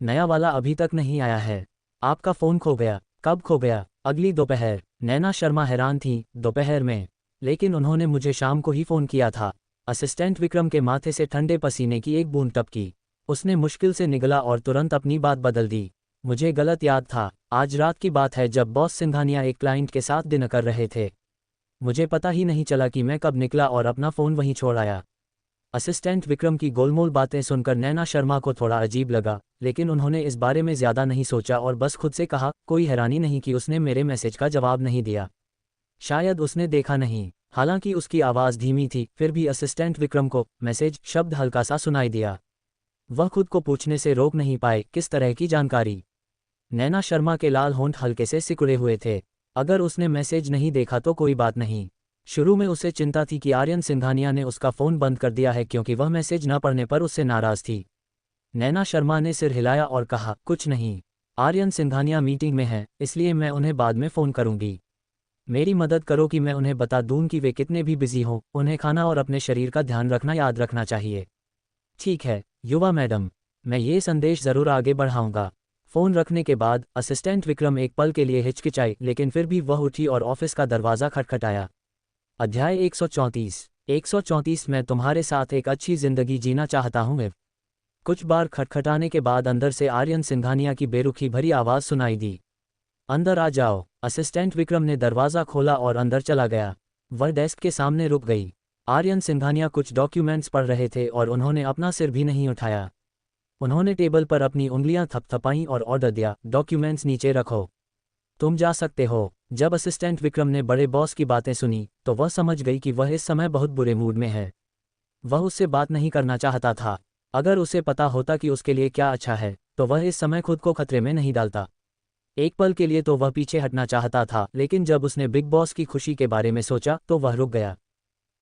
नया वाला अभी तक नहीं आया है। आपका फ़ोन खो गया? कब खो गया? अगली दोपहर। नैना शर्मा हैरान थी, दोपहर में? लेकिन उन्होंने मुझे शाम को ही फ़ोन किया था। असिस्टेंट विक्रम के माथे से ठंडे पसीने की एक बूंद टपकी। उसने मुश्किल से निगला और तुरंत अपनी बात बदल दी। मुझे गलत याद था। आज रात की बात है जब बॉस सिंघानिया एक क्लाइंट के साथ डिनर कर रहे थे। मुझे पता ही नहीं चला कि मैं कब निकला और अपना फ़ोन वहीं छोड़ आया। असिस्टेंट विक्रम की गोलमोल बातें सुनकर नैना शर्मा को थोड़ा अजीब लगा, लेकिन उन्होंने इस बारे में ज़्यादा नहीं सोचा और बस खुद से कहा, कोई हैरानी नहीं कि उसने मेरे मैसेज का जवाब नहीं दिया। शायद उसने देखा नहीं। हालांकि उसकी आवाज़ धीमी थी, फिर भी असिस्टेंट विक्रम को मैसेज शब्द हल्का सा सुनाई दिया। वह खुद को पूछने से रोक नहीं पाए, किस तरह की जानकारी? नैना शर्मा के लाल होंठ हल्के से सिकुड़े हुए थे। अगर उसने मैसेज नहीं देखा तो कोई बात नहीं। शुरू में उसे चिंता थी कि आर्यन सिंघानिया ने उसका फ़ोन बंद कर दिया है क्योंकि वह मैसेज न पढ़ने पर उससे नाराज़ थी। नैना शर्मा ने सिर हिलाया और कहा, कुछ नहीं। आर्यन सिंघानिया मीटिंग में है, इसलिए मैं उन्हें बाद में फ़ोन करूंगी। मेरी मदद करो कि मैं उन्हें बता दूं कि वे कितने भी बिजी हों, उन्हें खाना और अपने शरीर का ध्यान रखना याद रखना चाहिए। ठीक है, युवा मैडम। मैं ये संदेश ज़रूर आगे बढ़ाऊंगा। फ़ोन रखने के बाद असिस्टेंट विक्रम एक पल के लिए हिचकिचाई, लेकिन फिर भी वह उठी और ऑफिस का दरवाज़ा खटखटाया। अध्याय 134। 134 मैं तुम्हारे साथ एक अच्छी जिंदगी जीना चाहता हूँ विव। कुछ बार खटखटाने के बाद अंदर से आर्यन सिंघानिया की बेरुखी भरी आवाज़ सुनाई दी। अंदर आ जाओ। असिस्टेंट विक्रम ने दरवाज़ा खोला और अंदर चला गया। वह डेस्क के सामने रुक गई। आर्यन सिंघानिया कुछ डॉक्यूमेंट्स पढ़ रहे थे और उन्होंने अपना सिर भी नहीं उठाया। उन्होंने टेबल पर अपनी उंगलियां थपथपाईं और ऑर्डर दिया, डॉक्यूमेंट्स नीचे रखो। तुम जा सकते हो। जब असिस्टेंट विक्रम ने बड़े बॉस की बातें सुनी तो वह समझ गई कि वह इस समय बहुत बुरे मूड में है। वह उससे बात नहीं करना चाहता था। अगर उसे पता होता कि उसके लिए क्या अच्छा है तो वह इस समय खुद को खतरे में नहीं डालता। एक पल के लिए तो वह पीछे हटना चाहता था, लेकिन जब उसने बिग बॉस की खुशी के बारे में सोचा तो वह रुक गया।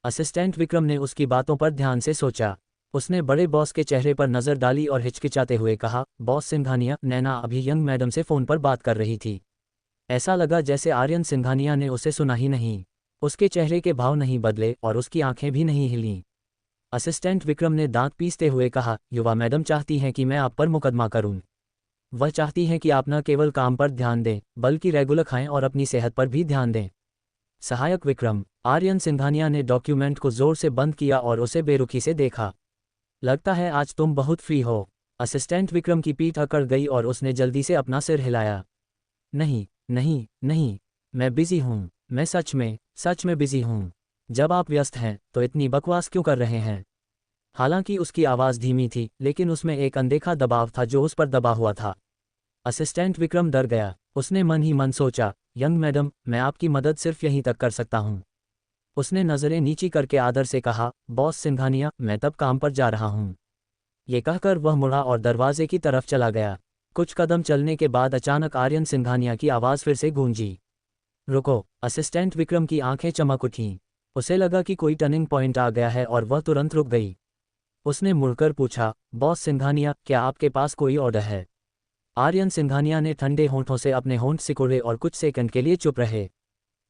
असिस्टेंट विक्रम ने उसकी बातों पर ध्यान से सोचा। उसने बड़े बॉस के चेहरे पर नज़र डाली और हिचकिचाते हुए कहा, बॉस सिंघानिया, नैना अभी यंग मैडम से फ़ोन पर बात कर रही थी। ऐसा लगा जैसे आर्यन सिंघानिया ने उसे सुना ही नहीं। उसके चेहरे के भाव नहीं बदले और उसकी आंखें भी नहीं हिलीं। असिस्टेंट विक्रम ने दांत पीसते हुए कहा, युवा मैडम चाहती हैं कि मैं आप पर मुकदमा करूं। वह चाहती हैं कि आप न केवल काम पर ध्यान दें, बल्कि रेगुलर खाएं और अपनी सेहत पर भी ध्यान दें। सहायक विक्रम। आर्यन सिंघानिया ने डॉक्यूमेंट को जोर से बंद किया और उसे बेरुखी से देखा। लगता है आज तुम बहुत फ्री हो। असिस्टेंट विक्रम की पीठ अकड़ गई और उसने जल्दी से अपना सिर हिलाया। नहीं नहीं नहीं, मैं बिजी हूँ। मैं सच में बिजी हूँ। जब आप व्यस्त हैं तो इतनी बकवास क्यों कर रहे हैं? हालांकि उसकी आवाज़ धीमी थी, लेकिन उसमें एक अनदेखा दबाव था जो उस पर दबा हुआ था। असिस्टेंट विक्रम डर गया। उसने मन ही मन सोचा, यंग मैडम, मैं आपकी मदद सिर्फ यहीं तक कर सकता हूँ। उसने नज़रें नीची करके आदर से कहा, बॉस सिंघानिया, मैं तब काम पर जा रहा हूँ। ये कहकर वह मुड़ा और दरवाजे की तरफ चला गया। कुछ कदम चलने के बाद अचानक आर्यन सिंघानिया की आवाज़ फिर से गूंजी, रुको। असिस्टेंट विक्रम की आंखें चमक उठीं। उसे लगा कि कोई टर्निंग पॉइंट आ गया है और वह तुरंत रुक गई। उसने मुड़कर पूछा, बॉस सिंघानिया, क्या आपके पास कोई ऑर्डर है? आर्यन सिंघानिया ने ठंडे होंठों से अपने होंठ सिकुड़े और कुछ सेकंड के लिए चुप रहे।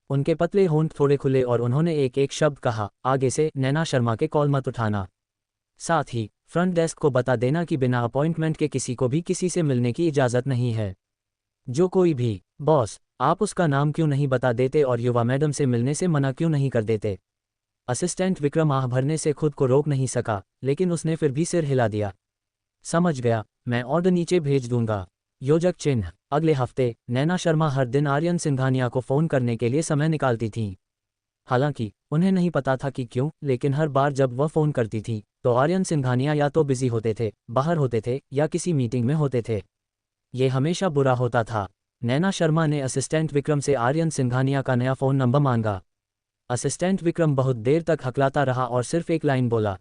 उनके पतले होंठ थोड़े खुले और उन्होंने एक एक शब्द कहा, आगे से नैना शर्मा के कॉल मत उठाना। साथ ही फ्रंट डेस्क को बता देना कि बिना अपॉइंटमेंट के किसी को भी किसी से मिलने की इजाज़त नहीं है। जो कोई भी। बॉस, आप उसका नाम क्यों नहीं बता देते और युवा मैडम से मिलने से मना क्यों नहीं कर देते? असिस्टेंट विक्रम आह भरने से खुद को रोक नहीं सका, लेकिन उसने फिर भी सिर हिला दिया। समझ गया, मैं ऑर्डर नीचे भेज दूंगा। योजक चिन्ह। अगले हफ्ते नैना शर्मा हर दिन आर्यन सिंघानिया को फ़ोन करने के लिए समय निकालती थीं। हालांकि उन्हें नहीं पता था कि क्यों, लेकिन हर बार जब वह फ़ोन करती थी तो आर्यन सिंघानिया या तो बिजी होते थे, बाहर होते थे या किसी मीटिंग में होते थे। ये हमेशा बुरा होता था। नैना शर्मा ने असिस्टेंट विक्रम से आर्यन सिंघानिया का नया फ़ोन नंबर मांगा। असिस्टेंट विक्रम बहुत देर तक हकलाता रहा और सिर्फ एक लाइन बोला,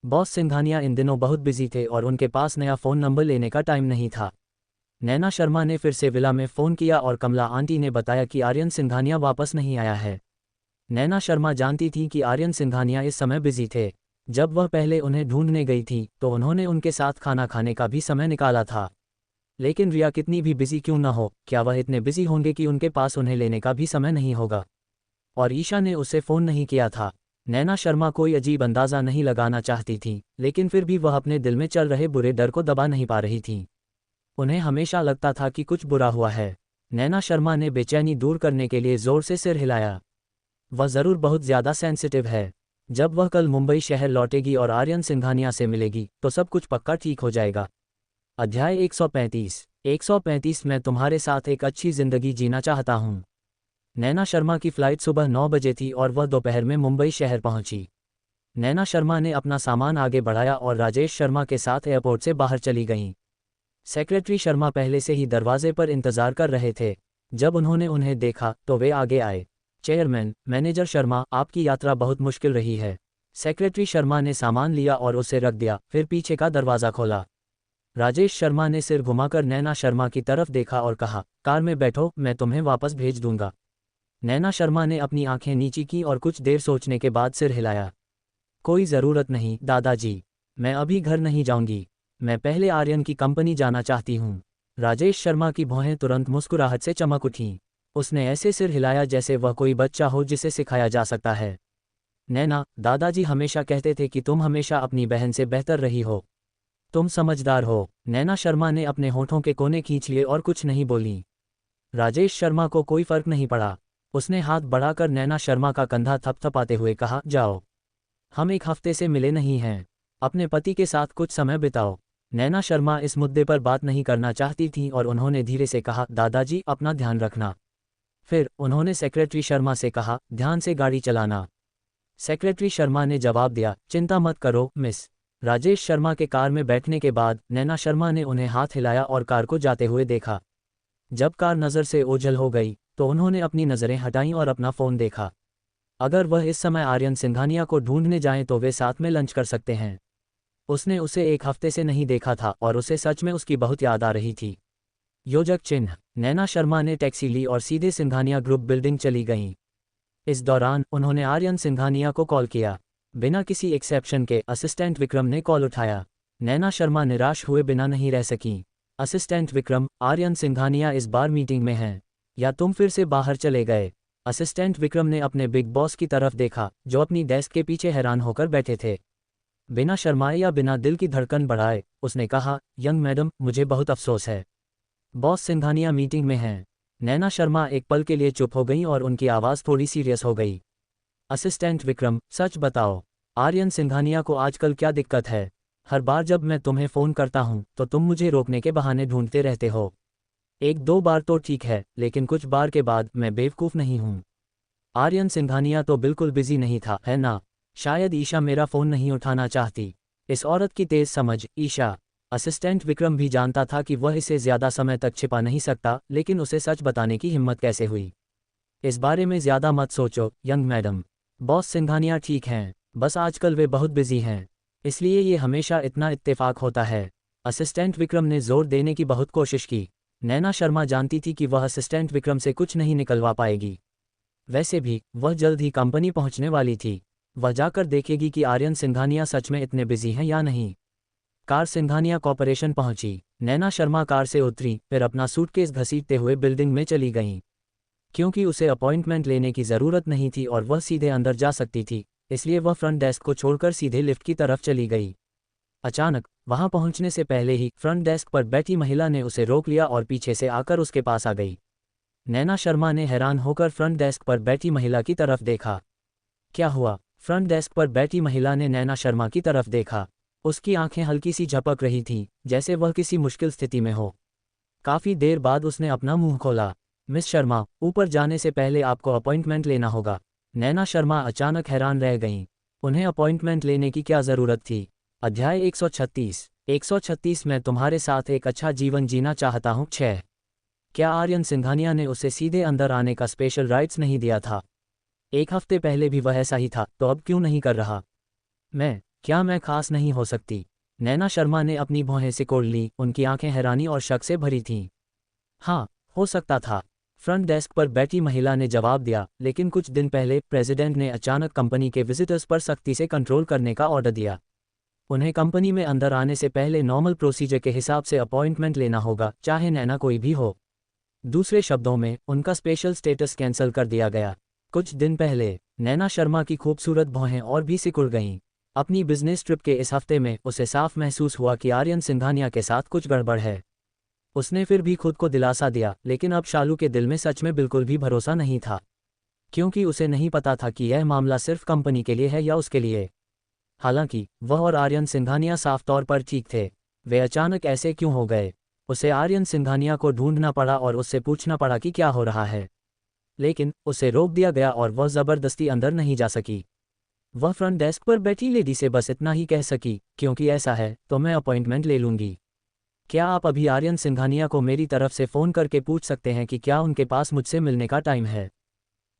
बॉस सिंघानिया इन दिनों बहुत बिजी थे और उनके पास नया फ़ोन नंबर लेने का टाइम नहीं था। नैना शर्मा ने फिर से विला में फ़ोन किया और कमला आंटी ने बताया कि आर्यन सिंघानिया वापस नहीं आया है। नैना शर्मा जानती थी कि आर्यन सिंघानिया इस समय बिजी थे। जब वह पहले उन्हें ढूंढने गई थी तो उन्होंने उनके साथ खाना खाने का भी समय निकाला था। लेकिन रिया कितनी भी बिजी क्यों ना हो, क्या वह इतने बिजी होंगे कि उनके पास उन्हें लेने का भी समय नहीं होगा? और ईशा ने उसे फ़ोन नहीं किया था। नैना शर्मा कोई अजीब अंदाज़ा नहीं लगाना चाहती थी, लेकिन फिर भी वह अपने दिल में चल रहे बुरे डर को दबा नहीं पा रही थी। उन्हें हमेशा लगता था कि कुछ बुरा हुआ है। नैना शर्मा ने बेचैनी दूर करने के लिए ज़ोर से सिर हिलाया। वह ज़रूर बहुत ज़्यादा सेंसिटिव है। जब वह कल मुंबई शहर लौटेगी और आर्यन सिंघानिया से मिलेगी तो सब कुछ पक्का ठीक हो जाएगा। अध्याय 135 मैं तुम्हारे साथ एक अच्छी ज़िंदगी जीना चाहता हूँ। नैना शर्मा की फ़्लाइट सुबह 9 बजे थी और वह दोपहर में मुंबई शहर पहुंची। नैना शर्मा ने अपना सामान आगे बढ़ाया और राजेश शर्मा के साथ एयरपोर्ट से बाहर चली गईं। सेक्रेटरी शर्मा पहले से ही दरवाजे पर इंतज़ार कर रहे थे। जब उन्होंने उन्हें देखा तो वे आगे आए। चेयरमैन, मैनेजर शर्मा, आपकी यात्रा बहुत मुश्किल रही है। सेक्रेटरी शर्मा ने सामान लिया और उसे रख दिया, फिर पीछे का दरवाज़ा खोला। राजेश शर्मा ने सिर घुमाकर नैना शर्मा की तरफ देखा और कहा, कार में बैठो, मैं तुम्हें वापस भेज दूंगा। नैना शर्मा ने अपनी आंखें नीची की और कुछ देर सोचने के बाद सिर हिलाया। कोई ज़रूरत नहीं दादाजी, मैं अभी घर नहीं जाऊंगी। मैं पहले आर्यन की कंपनी जाना चाहती हूँ। राजेश शर्मा की भौहें तुरंत मुस्कुराहट से चमक उठीं। उसने ऐसे सिर हिलाया जैसे वह कोई बच्चा हो जिसे सिखाया जा सकता है। नैना, दादाजी हमेशा कहते थे कि तुम हमेशा अपनी बहन से बेहतर रही हो। तुम समझदार हो। नैना शर्मा ने अपने होठों के कोने खींच लिए और कुछ नहीं बोली। राजेश शर्मा को कोई फर्क नहीं पड़ा। उसने हाथ बढ़ाकर नैना शर्मा का कंधा थपथपाते हुए कहा, जाओ। हम एक हफ्ते से मिले नहीं हैं। अपने पति के साथ कुछ समय बिताओ। नैना शर्मा इस मुद्दे पर बात नहीं करना चाहती थीं और उन्होंने धीरे से कहा, दादाजी अपना ध्यान रखना। फिर उन्होंने सेक्रेटरी शर्मा से कहा, ध्यान से गाड़ी चलाना। सेक्रेटरी शर्मा ने जवाब दिया, चिंता मत करो मिस। राजेश शर्मा के कार में बैठने के बाद नैना शर्मा ने उन्हें हाथ हिलाया और कार को जाते हुए देखा। जब कार नज़र से ओझल हो गई तो उन्होंने अपनी नज़रें हटाईं और अपना फ़ोन देखा। अगर वह इस समय आर्यन सिंघानिया को ढूंढने जाएं तो वे साथ में लंच कर सकते हैं। उसने उसे एक हफ्ते से नहीं देखा था और उसे सच में उसकी बहुत याद आ रही थी। योजक चिन्ह। नैना शर्मा ने टैक्सी ली और सीधे सिंघानिया ग्रुप बिल्डिंग चली गईं। इस दौरान उन्होंने आर्यन सिंघानिया को कॉल किया। बिना किसी एक्सेप्शन के असिस्टेंट विक्रम ने कॉल उठाया। नैना शर्मा निराश हुए बिना नहीं रह सकीं। असिस्टेंट विक्रम, आर्यन सिंघानिया इस बार मीटिंग में हैं, या तुम फिर से बाहर चले गए? असिस्टेंट विक्रम ने अपने बिग बॉस की तरफ देखा जो अपनी डेस्क के पीछे हैरान होकर बैठे थे। बिना शर्माए या बिना दिल की धड़कन बढ़ाए उसने कहा, यंग मैडम, मुझे बहुत अफसोस है। बॉस सिंघानिया मीटिंग में हैं। नैना शर्मा एक पल के लिए चुप हो गईं और उनकी आवाज़ थोड़ी सीरियस हो गई। असिस्टेंट विक्रम, सच बताओ, आर्यन सिंघानिया को आजकल क्या दिक्कत है? हर बार जब मैं तुम्हें फ़ोन करता हूं तो तुम मुझे रोकने के बहाने ढूंढते रहते हो। एक दो बार तो ठीक है, लेकिन कुछ बार के बाद मैं बेवकूफ़ नहीं हूं। आर्यन सिंघानिया तो बिल्कुल बिजी नहीं था, है ना? शायद ईशा मेरा फ़ोन नहीं उठाना चाहती। इस औरत की तेज समझ, ईशा। असिस्टेंट विक्रम भी जानता था कि वह इसे ज्यादा समय तक छिपा नहीं सकता, लेकिन उसे सच बताने की हिम्मत कैसे हुई। इस बारे में ज्यादा मत सोचो, यंग मैडम। बॉस सिंघानिया ठीक हैं, बस आजकल वे बहुत बिजी हैं, इसलिए ये हमेशा इतना इत्तेफाक होता है। असिस्टेंट विक्रम ने जोर देने की बहुत कोशिश की। नैना शर्मा जानती थी कि वह असिस्टेंट विक्रम से कुछ नहीं निकलवा पाएगी। वैसे भी वह जल्द ही कंपनी पहुंचने वाली थी। वह जाकर देखेगी कि आर्यन सिंघानिया सच में इतने बिजी हैं या नहीं। कार सिंघानिया कॉर्पोरेशन पहुंची। नैना शर्मा कार से उतरी, फिर अपना सूटकेस घसीटते हुए बिल्डिंग में चली गईं। क्योंकि उसे अपॉइंटमेंट लेने की ज़रूरत नहीं थी और वह सीधे अंदर जा सकती थी, इसलिए वह फ्रंट डेस्क को छोड़कर सीधे लिफ्ट की तरफ चली गई। अचानक वहां पहुंचने से पहले ही फ्रंट डेस्क पर बैठी महिला ने उसे रोक लिया और पीछे से आकर उसके पास आ गई। नैना शर्मा ने हैरान होकर फ्रंट डेस्क पर बैठी महिला की तरफ देखा। क्या हुआ? फ्रंट डेस्क पर बैठी महिला ने नैना शर्मा की तरफ देखा। उसकी आंखें हल्की सी झपक रही थीं, जैसे वह किसी मुश्किल स्थिति में हो। काफी देर बाद उसने अपना मुंह खोला। मिस शर्मा, ऊपर जाने से पहले आपको अपॉइंटमेंट लेना होगा। नैना शर्मा अचानक हैरान रह गईं। उन्हें अपॉइंटमेंट लेने की क्या ज़रूरत थी? अध्याय 136। 136 मैं तुम्हारे साथ एक अच्छा जीवन जीना चाहता हूँ 6। क्या आर्यन सिंघानिया ने उसे सीधे अंदर आने का स्पेशल राइट्स नहीं दिया था? एक हफ्ते पहले भी वह ऐसा ही था, तो अब क्यों नहीं कर रहा? क्या मैं खास नहीं हो सकती? नैना शर्मा ने अपनी भौहें सिकोड़ ली, उनकी आंखें हैरानी और शक से भरी थीं। हाँ, हो सकता था, फ्रंट डेस्क पर बैठी महिला ने जवाब दिया, लेकिन कुछ दिन पहले प्रेसिडेंट ने अचानक कंपनी के विजिटर्स पर सख्ती से कंट्रोल करने का ऑर्डर दिया। उन्हें कंपनी में अंदर आने से पहले नॉर्मल प्रोसीजर के हिसाब से अपॉइंटमेंट लेना होगा, चाहे नैना कोई भी हो। दूसरे शब्दों में, उनका स्पेशल स्टेटस कैंसिल कर दिया गया। कुछ दिन पहले नैना शर्मा की खूबसूरत भौहें और भी सिकुड़ गईं। अपनी बिजनेस ट्रिप के इस हफ्ते में उसे साफ महसूस हुआ कि आर्यन सिंघानिया के साथ कुछ गड़बड़ है। उसने फिर भी खुद को दिलासा दिया, लेकिन अब शालू के दिल में सच में बिल्कुल भी भरोसा नहीं था। क्योंकि उसे नहीं पता था कि यह मामला सिर्फ कंपनी के लिए है या उसके लिए। हालांकि वह और आर्यन सिंघानिया साफ तौर पर ठीक थे। वे अचानक ऐसे क्यों हो गए? उसे आर्यन सिंघानिया को ढूंढना पड़ा और उससे पूछना पड़ा कि क्या हो रहा है। लेकिन उसे रोक दिया गया और वह जबरदस्ती अंदर नहीं जा सकी। वह फ्रंट डेस्क पर बैठी लेडी से बस इतना ही कह सकी, क्योंकि ऐसा है तो मैं अपॉइंटमेंट ले लूंगी। क्या आप अभी आर्यन सिंघानिया को मेरी तरफ से फ़ोन करके पूछ सकते हैं कि क्या उनके पास मुझसे मिलने का टाइम है?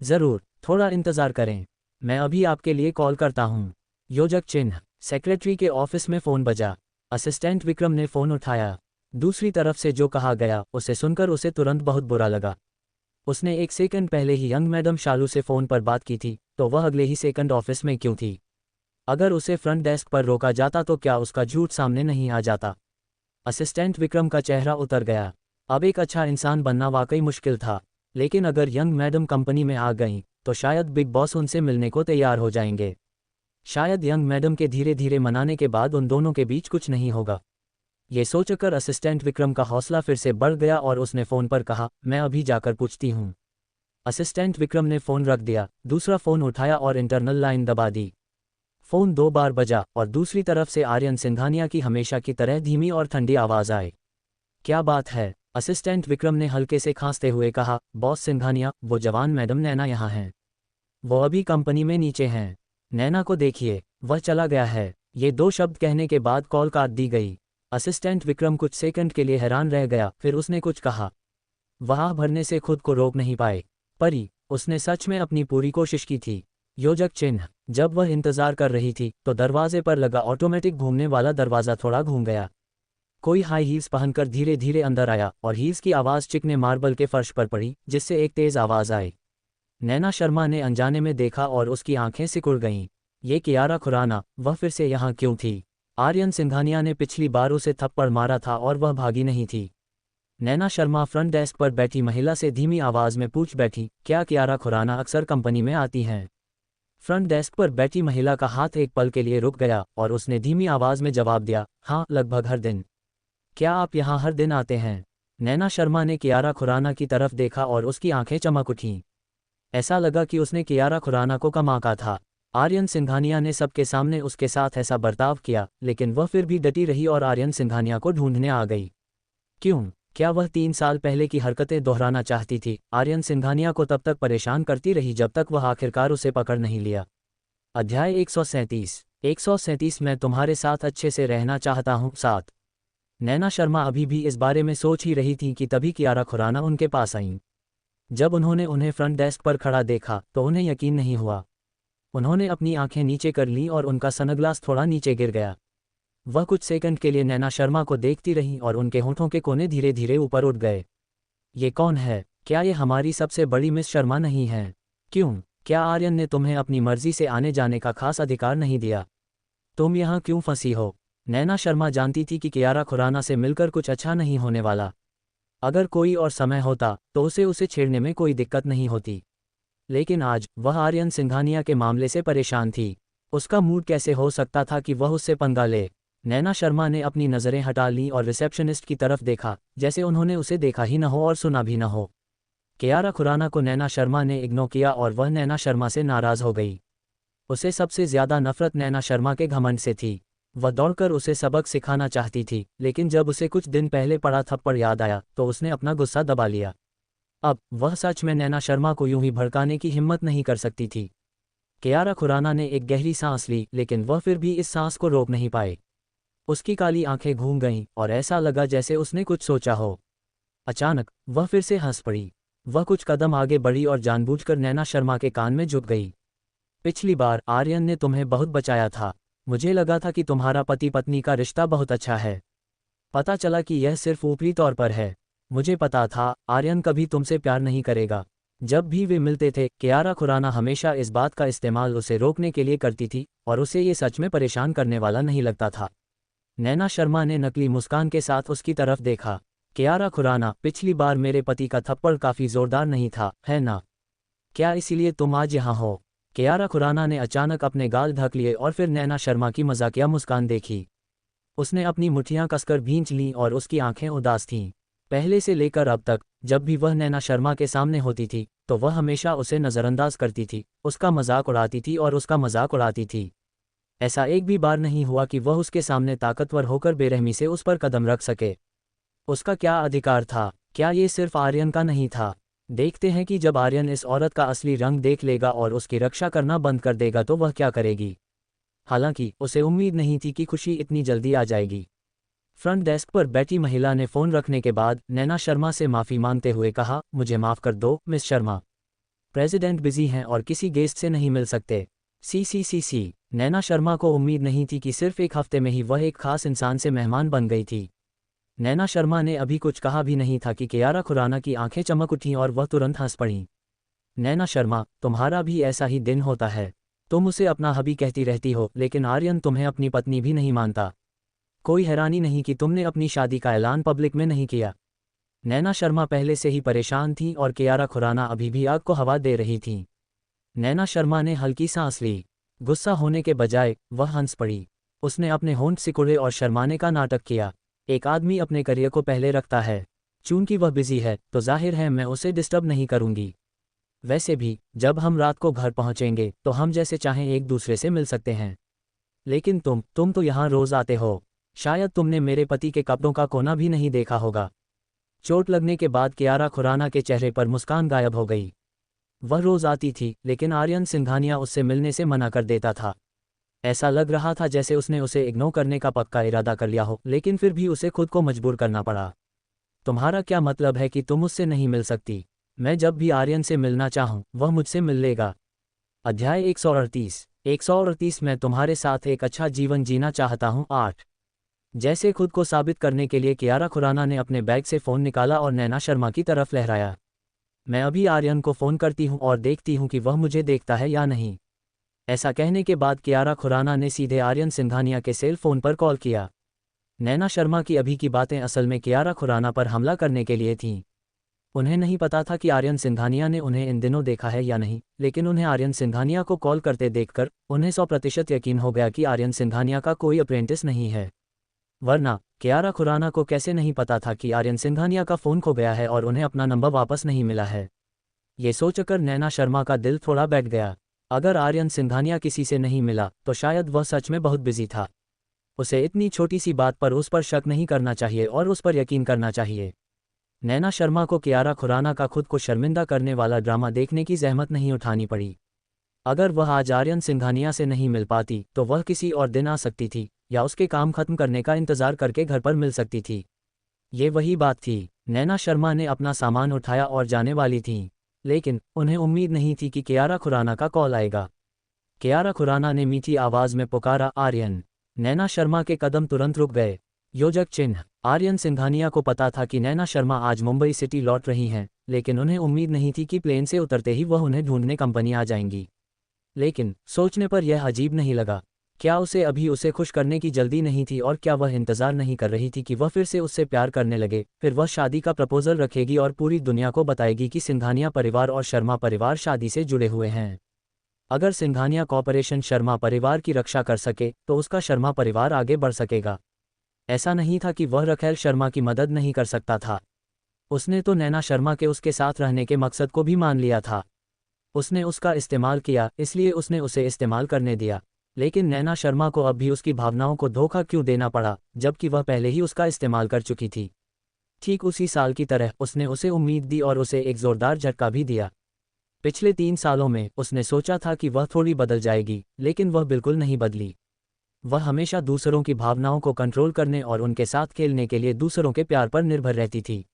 ज़रूर, थोड़ा इंतज़ार करें, मैं अभी आपके लिए कॉल करता हूँ। योजक चिन्ह। सेक्रेटरी के ऑफिस में फ़ोन बजा। असिस्टेंट विक्रम ने फ़ोन उठाया। दूसरी तरफ से जो कहा गया उसे सुनकर उसे तुरंत बहुत बुरा लगा। उसने एक सेकंड पहले ही यंग मैडम शालू से फ़ोन पर बात की थी, तो वह अगले ही सेकंड ऑफिस में क्यों थी? अगर उसे फ्रंट डेस्क पर रोका जाता तो क्या उसका झूठ सामने नहीं आ जाता? असिस्टेंट विक्रम का चेहरा उतर गया। अब एक अच्छा इंसान बनना वाकई मुश्किल था, लेकिन अगर यंग मैडम कंपनी में आ गईं, तो शायद बिग बॉस उनसे मिलने को तैयार हो जाएंगे। शायद यंग मैडम के धीरे धीरे मनाने के बाद उन दोनों के बीच कुछ नहीं होगा। ये सोचकर असिस्टेंट विक्रम का हौसला फिर से बढ़ गया और उसने फ़ोन पर कहा, मैं अभी जाकर पूछती हूँ। असिस्टेंट विक्रम ने फ़ोन रख दिया, दूसरा फ़ोन उठाया और इंटरनल लाइन दबा दी। फ़ोन 2 बार बजा और दूसरी तरफ से आर्यन सिंघानिया की हमेशा की तरह धीमी और ठंडी आवाज़ आई। क्या बात है? असिस्टेंट विक्रम ने हल्के से खांसते हुए कहा, बॉस सिंघानिया, वो जवान मैडम नैना यहाँ हैं। वो अभी कंपनी में नीचे हैं। नैना को देखिए, वह चला गया है। ये 2 शब्द कहने के बाद कॉल काट दी गई। असिस्टेंट विक्रम कुछ सेकंड के लिए हैरान रह गया, फिर उसने कुछ कहा। वह भरने से खुद को रोक नहीं पाए। परी, उसने सच में अपनी पूरी कोशिश की थी। योजक चिन्ह। जब वह इंतजार कर रही थी, तो दरवाजे पर लगा ऑटोमेटिक घूमने वाला दरवाज़ा थोड़ा घूम गया। कोई हाई हील्स पहनकर धीरे धीरे अंदर आया और हील्स की आवाज़ चिकने मार्बल के फर्श पर पड़ी, जिससे एक तेज़ आवाज़ आई। नैना शर्मा ने अनजाने में देखा और उसकी आंखें सिकुड़ गईं। ये कियारा खुराना, वह फिर से यहाँ क्यों थी? आर्यन सिंघानिया ने पिछली बार उसे थप्पड़ मारा था और वह भागी नहीं थी। नैना शर्मा फ्रंट डेस्क पर बैठी महिला से धीमी आवाज़ में पूछ बैठी, क्या कियारा खुराना अक्सर कंपनी में आती हैं? फ्रंट डेस्क पर बैठी महिला का हाथ एक पल के लिए रुक गया और उसने धीमी आवाज़ में जवाब दिया, हाँ, लगभग हर दिन। क्या आप यहाँ हर दिन आते हैं? नैना शर्मा ने कियारा खुराना की तरफ देखा और उसकी आंखें चमक उठीं। ऐसा लगा कि उसने कियारा खुराना को कम आंका था। आर्यन सिंघानिया ने सबके सामने उसके साथ ऐसा बर्ताव किया, लेकिन वह फिर भी डटी रही और आर्यन सिंघानिया को ढूंढने आ गई। क्यों? क्या वह 3 साल पहले की हरकतें दोहराना चाहती थी? आर्यन सिंघानिया को तब तक परेशान करती रही जब तक वह आखिरकार उसे पकड़ नहीं लिया। अध्याय 137। 137 मैं तुम्हारे साथ अच्छे से रहना चाहता हूँ 7। नैना शर्मा अभी भी इस बारे में सोच ही रही थी कि तभी कियारा खुराना उनके पास आईं। जब उन्होंने उन्हें फ्रंट डेस्क पर खड़ा देखा तो उन्हें यकीन नहीं हुआ। उन्होंने अपनी आंखें नीचे कर लीं और उनका सनग्लास थोड़ा नीचे गिर गया। वह कुछ सेकंड के लिए नैना शर्मा को देखती रहीं और उनके होठों के कोने धीरे धीरे ऊपर उठ गए। ये कौन है? क्या ये हमारी सबसे बड़ी मिस शर्मा नहीं है? क्यों? क्या आर्यन ने तुम्हें अपनी मर्जी से आने जाने का खास अधिकार नहीं दिया? तुम यहाँ क्यों फंसी हो? नैना शर्मा जानती थी कि कियारा खुराना से मिलकर कुछ अच्छा नहीं होने वाला। अगर कोई और समय होता तो उसे छेड़ने में कोई दिक्कत नहीं होती, लेकिन आज वह आर्यन सिंघानिया के मामले से परेशान थी। उसका मूड कैसे हो सकता था कि वह उससे पंगा ले? नैना शर्मा ने अपनी नज़रें हटा लीं और रिसेप्शनिस्ट की तरफ देखा, जैसे उन्होंने उसे देखा ही न हो और सुना भी न हो। कियारा खुराना को नैना शर्मा ने इग्नोर किया और वह नैना शर्मा से नाराज़ हो गई। उसे सबसे ज़्यादा नफरत नैना शर्मा के घमंड से थी। वह दौड़कर उसे सबक सिखाना चाहती थी, लेकिन जब उसे कुछ दिन पहले पड़ा थप्पड़ याद आया तो उसने अपना गुस्सा दबा लिया। अब वह सच में नैना शर्मा को यूं ही भड़काने की हिम्मत नहीं कर सकती थी। कियारा खुराना ने एक गहरी सांस ली, लेकिन वह फिर भी इस सांस को रोक नहीं पाए। उसकी काली आंखें घूम गईं और ऐसा लगा जैसे उसने कुछ सोचा हो। अचानक वह फिर से हंस पड़ी। वह कुछ कदम आगे बढ़ी और जानबूझकर नैना शर्मा के कान में झुक गई। पिछली बार आर्यन ने तुम्हें बहुत बचाया था। मुझे लगा था कि तुम्हारा पति पत्नी का रिश्ता बहुत अच्छा है। पता चला कि यह सिर्फ ऊपरी तौर पर है। मुझे पता था आर्यन कभी तुमसे प्यार नहीं करेगा। जब भी वे मिलते थे कियारा खुराना हमेशा इस बात का इस्तेमाल उसे रोकने के लिए करती थी और उसे ये सच में परेशान करने वाला नहीं लगता था। नैना शर्मा ने नकली मुस्कान के साथ उसकी तरफ देखा। कियारा खुराना, पिछली बार मेरे पति का थप्पड़ काफ़ी ज़ोरदार नहीं था, है ना? क्या इसीलिए तुम आज यहाँ हो? कियारा खुराना ने अचानक अपने गाल ढक लिए और फिर नैना शर्मा की मजाकिया मुस्कान देखी। उसने अपनी मुट्ठियां कसकर भींच लीं और उसकी आंखें उदास थीं। पहले से लेकर अब तक जब भी वह नैना शर्मा के सामने होती थी तो वह हमेशा उसे नज़रअंदाज करती थी, उसका मजाक उड़ाती थी और उसका मजाक उड़ाती थी। ऐसा एक भी बार नहीं हुआ कि वह उसके सामने ताकतवर होकर बेरहमी से उस पर कदम रख सके। उसका क्या अधिकार था? क्या ये सिर्फ आर्यन का नहीं था? देखते हैं कि जब आर्यन इस औरत का असली रंग देख लेगा और उसकी रक्षा करना बंद कर देगा तो वह क्या करेगी। हालांकि उसे उम्मीद नहीं थी कि खुशी इतनी जल्दी आ जाएगी। फ्रंट डेस्क पर बैठी महिला ने फ़ोन रखने के बाद नैना शर्मा से माफ़ी मांगते हुए कहा, मुझे माफ़ कर दो मिस शर्मा। प्रेसिडेंट बिजी हैं और किसी गेस्ट से नहीं मिल सकते। सी। नैना शर्मा को उम्मीद नहीं थी कि सिर्फ एक हफ्ते में ही वह एक खास इंसान से मेहमान बन गई थी। नैना शर्मा ने अभी कुछ कहा भी नहीं था कि कियारा खुराना की आंखें चमक उठीं और वह तुरंत हंस पड़ीं। नैना शर्मा, तुम्हारा भी ऐसा ही दिन होता है। तुम उसे अपना हबी कहती रहती हो, लेकिन आर्यन तुम्हें अपनी पत्नी भी नहीं मानता। कोई हैरानी नहीं कि तुमने अपनी शादी का ऐलान पब्लिक में नहीं किया। नैना शर्मा पहले से ही परेशान थी और कियारा खुराना अभी भी आग को हवा दे रही थी। नैना शर्मा ने हल्की सांस ली। गुस्सा होने के बजाय वह हंस पड़ी। उसने अपने होंठ सिकुड़े और शर्माने का नाटक किया। एक आदमी अपने करियर को पहले रखता है। चूंकि वह बिजी है तो जाहिर है मैं उसे डिस्टर्ब नहीं करूंगी। वैसे भी जब हम रात को घर पहुंचेंगे तो हम जैसे चाहें एक दूसरे से मिल सकते हैं। लेकिन तुम तो यहाँ रोज आते हो। शायद तुमने मेरे पति के कपड़ों का कोना भी नहीं देखा होगा। चोट लगने के बाद कियारा खुराना के चेहरे पर मुस्कान गायब हो गई। वह रोज आती थी, लेकिन आर्यन सिंघानिया उससे मिलने से मना कर देता था। ऐसा लग रहा था जैसे उसने उसे इग्नोर करने का पक्का इरादा कर लिया हो, लेकिन फिर भी उसे खुद को मजबूर करना पड़ा। तुम्हारा क्या मतलब है कि तुम उससे नहीं मिल सकती? मैं जब भी आर्यन से मिलना चाहूँ वह मुझसे मिल लेगा। अध्याय 138 मैं तुम्हारे साथ एक अच्छा जीवन जीना चाहता हूँ 8। जैसे खुद को साबित करने के लिए कियारा खुराना ने अपने बैग से फ़ोन निकाला और नैना शर्मा की तरफ लहराया। मैं अभी आर्यन को फ़ोन करती हूँ और देखती हूँ कि वह मुझे देखता है या नहीं। ऐसा कहने के बाद कियारा खुराना ने सीधे आर्यन सिंघानिया के सेल फ़ोन पर कॉल किया। नैना शर्मा की अभी की बातें असल में कियारा खुराना पर हमला करने के लिए थीं। उन्हें नहीं पता था कि आर्यन सिंघानिया ने उन्हें इन दिनों देखा है या नहीं, लेकिन उन्हें आर्यन सिंघानिया को कॉल करते देखकर उन्हें 100% यकीन हो गया कि आर्यन सिंघानिया का कोई अप्रेंटिस नहीं है। वरना कियारा खुराना को कैसे नहीं पता था कि आर्यन सिंघानिया का फ़ोन खो गया है और उन्हें अपना नंबर वापस नहीं मिला है। ये सोचकर नैना शर्मा का दिल थोड़ा बैठ गया। अगर आर्यन सिंघानिया किसी से नहीं मिला तो शायद वह सच में बहुत बिजी था। उसे इतनी छोटी सी बात पर उस पर शक नहीं करना चाहिए और उस पर यकीन करना चाहिए। नैना शर्मा को कियारा खुराना का खुद को शर्मिंदा करने वाला ड्रामा देखने की जहमत नहीं उठानी पड़ी। अगर वह आज आर्यन सिंघानिया से नहीं मिल पाती तो वह किसी और दिन आ सकती थी या उसके काम खत्म करने का इंतजार करके घर पर मिल सकती थी। ये वही बात थी। नैना शर्मा ने अपना सामान उठाया और जाने वाली थीं, लेकिन उन्हें उम्मीद नहीं थी कि कियारा खुराना का कॉल आएगा। कियारा खुराना ने मीठी आवाज में पुकारा, आर्यन। नैना शर्मा के कदम तुरंत रुक गए। योजक चिन्ह। आर्यन सिंघानिया को पता था कि नैना शर्मा आज मुंबई सिटी लौट रही हैं, लेकिन उन्हें उम्मीद नहीं थी कि प्लेन से उतरते ही वह उन्हें ढूंढने कंपनी आ जाएंगी। लेकिन सोचने पर यह अजीब नहीं लगा। क्या उसे अभी उसे खुश करने की जल्दी नहीं थी, और क्या वह इंतजार नहीं कर रही थी कि वह फिर से उससे प्यार करने लगे? फिर वह शादी का प्रपोजल रखेगी और पूरी दुनिया को बताएगी कि सिंघानिया परिवार और शर्मा परिवार शादी से जुड़े हुए हैं। अगर सिंघानिया कॉर्पोरेशन शर्मा परिवार की रक्षा कर सके तो उसका शर्मा परिवार आगे बढ़ सकेगा। ऐसा नहीं था कि वह रखेल शर्मा की मदद नहीं कर सकता था। उसने तो नैना शर्मा के उसके साथ रहने के मकसद को भी मान लिया था। उसने उसका इस्तेमाल किया, इसलिए उसने उसे इस्तेमाल करने दिया। लेकिन नैना शर्मा को अब भी उसकी भावनाओं को धोखा क्यों देना पड़ा, जबकि वह पहले ही उसका इस्तेमाल कर चुकी थी। ठीक उसी साल की तरह उसने उसे उम्मीद दी और उसे एक जोरदार झटका भी दिया। पिछले 3 सालों में उसने सोचा था कि वह थोड़ी बदल जाएगी, लेकिन वह बिल्कुल नहीं बदली। वह हमेशा दूसरों की भावनाओं को कंट्रोल करने और उनके साथ खेलने के लिए दूसरों के प्यार पर निर्भर रहती थी।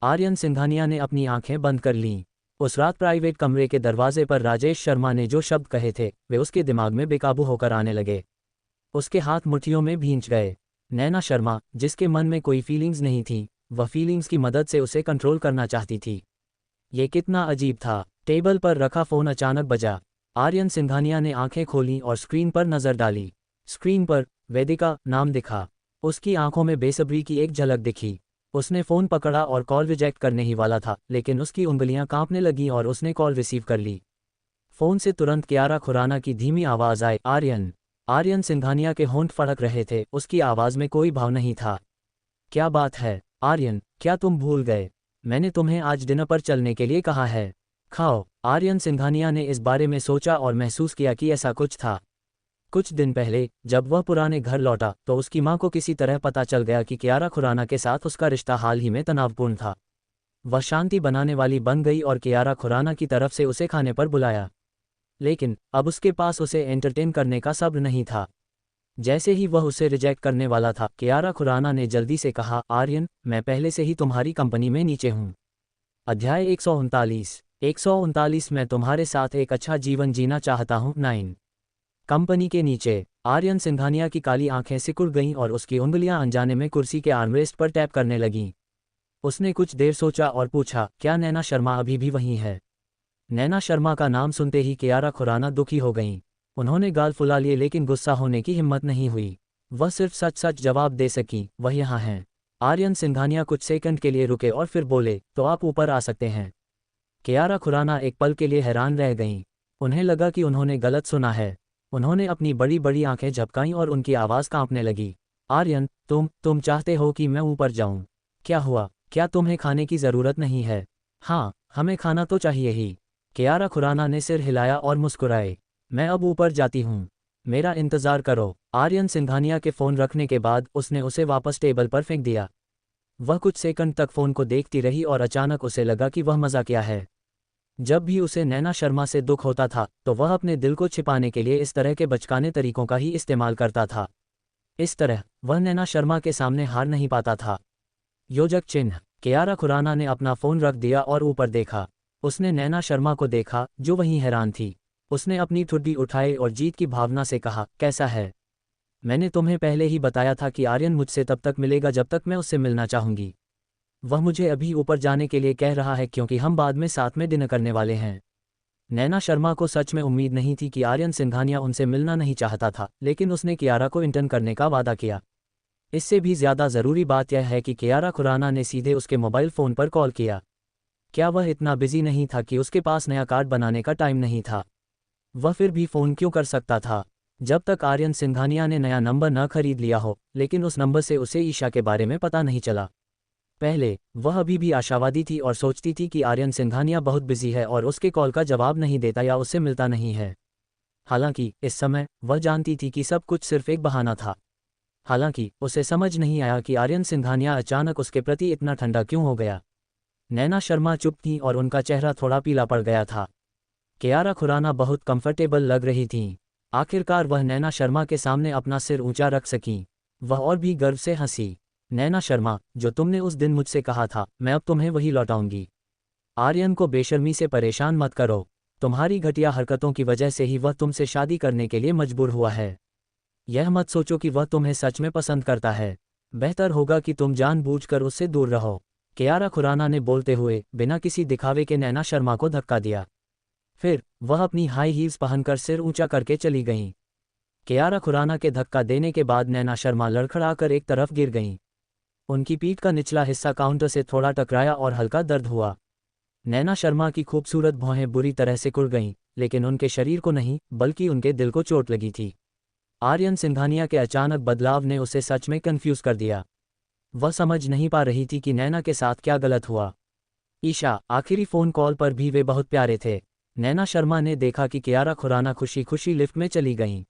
आर्यन सिंघानिया ने अपनी आंखें बंद कर लीं। उस रात प्राइवेट कमरे के दरवाजे पर राजेश शर्मा ने जो शब्द कहे थे वे उसके दिमाग में बेकाबू होकर आने लगे। उसके हाथ मुट्ठियों में भींच गए। नैना शर्मा, जिसके मन में कोई फीलिंग्स नहीं थी, वह फीलिंग्स की मदद से उसे कंट्रोल करना चाहती थी। ये कितना अजीब था। टेबल पर रखा फ़ोन अचानक बजा। आर्यन सिंघानिया ने आंखें खोलीं और स्क्रीन पर नज़र डाली। स्क्रीन पर वेदिका नाम दिखा। उसकी आंखों में बेसब्री की एक झलक दिखी। उसने फ़ोन पकड़ा और कॉल रिजेक्ट करने ही वाला था, लेकिन उसकी उंगलियां कांपने लगीं और उसने कॉल रिसीव कर ली। फ़ोन से तुरंत कियारा खुराना की धीमी आवाज़ आई, आर्यन। आर्यन सिंघानिया के होंठ फड़क रहे थे, उसकी आवाज़ में कोई भाव नहीं था। क्या बात है आर्यन, क्या तुम भूल गए? मैंने तुम्हें आज डिनर पर चलने के लिए कहा है। खाओ। आर्यन सिंघानिया ने इस बारे में सोचा और महसूस किया कि ऐसा कुछ था। कुछ दिन पहले जब वह पुराने घर लौटा तो उसकी मां को किसी तरह पता चल गया कि कियारा खुराना के साथ उसका रिश्ता हाल ही में तनावपूर्ण था। वह शांति बनाने वाली बन गई और कियारा खुराना की तरफ से उसे खाने पर बुलाया। लेकिन अब उसके पास उसे एंटरटेन करने का सब्र नहीं था। जैसे ही वह उसे रिजेक्ट करने वाला था, कियारा खुराना ने जल्दी से कहा, आर्यन, मैं पहले से ही तुम्हारी कंपनी में नीचे हूँ। अध्याय 139। मैं तुम्हारे साथ एक अच्छा जीवन जीना चाहता हूँ। 9। कंपनी के नीचे। आर्यन सिंघानिया की काली आंखें सिकुड़ गईं और उसकी उंगलियां अनजाने में कुर्सी के आर्मरेस्ट पर टैप करने लगीं। उसने कुछ देर सोचा और पूछा, क्या नैना शर्मा अभी भी वहीं है? नैना शर्मा का नाम सुनते ही कियारा खुराना दुखी हो गईं। उन्होंने गाल फुला लिए, लेकिन गुस्सा होने की हिम्मत नहीं हुई। वह सिर्फ सच सच जवाब दे सकी, वह यहाँ हैं। आर्यन सिंघानिया कुछ सेकंड के लिए रुके और फिर बोले, तो आप ऊपर आ सकते हैं। कियारा खुराना एक पल के लिए हैरान रह गईं। उन्हें लगा कि उन्होंने गलत सुना है। उन्होंने अपनी बड़ी बड़ी आंखें झपकाईं और उनकी आवाज़ कांपने लगी। आर्यन, तुम चाहते हो कि मैं ऊपर जाऊं? क्या हुआ? क्या तुम्हें खाने की ज़रूरत नहीं है? हाँ, हमें खाना तो चाहिए ही। कियारा खुराना ने सिर हिलाया और मुस्कुराए। मैं अब ऊपर जाती हूँ, मेरा इंतज़ार करो। आर्यन सिंघानिया के फ़ोन रखने के बाद उसने उसे वापस टेबल पर फेंक दिया। वह कुछ सेकंड तक फ़ोन को देखती रही और अचानक उसे लगा कि वह मज़ा क्या है। जब भी उसे नैना शर्मा से दुख होता था तो वह अपने दिल को छिपाने के लिए इस तरह के बचकाने तरीकों का ही इस्तेमाल करता था। इस तरह वह नैना शर्मा के सामने हार नहीं पाता था। योजक चिन्ह। कियारा खुराना ने अपना फ़ोन रख दिया और ऊपर देखा। उसने नैना शर्मा को देखा, जो वहीं हैरान थी। उसने अपनी ठुड्डी उठाई और जीत की भावना से कहा, कैसा है? मैंने तुम्हें पहले ही बताया था कि आर्यन मुझसे तब तक मिलेगा जब तक मैं उससे मिलना चाहूँगी। वह मुझे अभी ऊपर जाने के लिए कह रहा है क्योंकि हम बाद में साथ में डिनर करने वाले हैं। नैना शर्मा को सच में उम्मीद नहीं थी कि आर्यन सिंघानिया उनसे मिलना नहीं चाहता था, लेकिन उसने कियारा को इंटर्न करने का वादा किया। इससे भी ज़्यादा ज़रूरी बात यह है कि कियारा खुराना ने सीधे उसके मोबाइल फ़ोन पर कॉल किया। क्या वह इतना बिजी नहीं था कि उसके पास नया कार्ड बनाने का टाइम नहीं था? वह फिर भी फ़ोन क्यों कर सकता था जब तक आर्यन सिंघानिया ने नया नंबर न खरीद लिया हो? लेकिन उस नंबर से उसे ईशा के बारे में पता नहीं चला। पहले वह अभी भी आशावादी थी और सोचती थी कि आर्यन सिंघानिया बहुत बिजी है और उसके कॉल का जवाब नहीं देता या उससे मिलता नहीं है। हालांकि इस समय वह जानती थी कि सब कुछ सिर्फ एक बहाना था। हालांकि उसे समझ नहीं आया कि आर्यन सिंघानिया अचानक उसके प्रति इतना ठंडा क्यों हो गया। नैना शर्मा चुप थी और उनका चेहरा थोड़ा पीला पड़ गया था। कियारा खुराना बहुत कंफर्टेबल लग रही थीं। आखिरकार वह नैना शर्मा के सामने अपना सिर ऊंचा रख सकीं। वह और भी गर्व से हंसी। नैना शर्मा, जो तुमने उस दिन मुझसे कहा था, मैं अब तुम्हें वही लौटाऊंगी। आर्यन को बेशर्मी से परेशान मत करो। तुम्हारी घटिया हरकतों की वजह से ही वह तुमसे शादी करने के लिए मजबूर हुआ है। यह मत सोचो कि वह तुम्हें सच में पसंद करता है। बेहतर होगा कि तुम जानबूझकर उससे दूर रहो। कियारा खुराना ने बोलते हुए बिना किसी दिखावे के नैना शर्मा को धक्का दिया। फिर वह अपनी हाई हील्स पहनकर सिर ऊंचा करके चली गईं। कियारा खुराना के धक्का देने के बाद नैना शर्मा लड़खड़ाकर एक तरफ गिर गईं। उनकी पीठ का निचला हिस्सा काउंटर से थोड़ा टकराया और हल्का दर्द हुआ। नैना शर्मा की खूबसूरत भौहें बुरी तरह से कुड़ गईं, लेकिन उनके शरीर को नहीं, बल्कि उनके दिल को चोट लगी थी। आर्यन सिंघानिया के अचानक बदलाव ने उसे सच में कंफ्यूज कर दिया। वह समझ नहीं पा रही थी कि नैना के साथ क्या गलत हुआ। ईशा, आखिरी फ़ोन कॉल पर भी वे बहुत प्यारे थे। नैना शर्मा ने देखा कि कियारा खुराना खुशी खुशी लिफ्ट में चली गईं।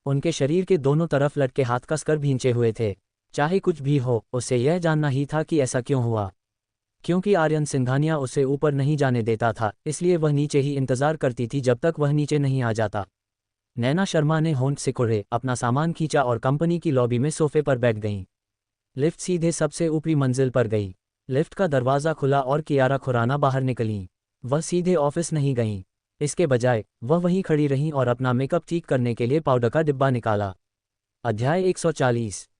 उनके शरीर के दोनों तरफ लटके हाथ कसकर भींचे हुए थे। चाहे कुछ भी हो, उसे यह जानना ही था कि ऐसा क्यों हुआ। क्योंकि आर्यन सिंघानिया उसे ऊपर नहीं जाने देता था, इसलिए वह नीचे ही इंतजार करती थी जब तक वह नीचे नहीं आ जाता। नैना शर्मा ने होंठ सिकोड़े, अपना सामान खींचा और कंपनी की लॉबी में सोफे पर बैठ गईं। लिफ्ट सीधे सबसे ऊपरी मंजिल पर गई। लिफ्ट का दरवाज़ा खुला और कियारा खुराना बाहर निकलीं। वह सीधे ऑफिस नहीं गईं। इसके बजाय वह वहीं खड़ी रहीं और अपना मेकअप ठीक करने के लिए पाउडर का डिब्बा निकाला। अध्याय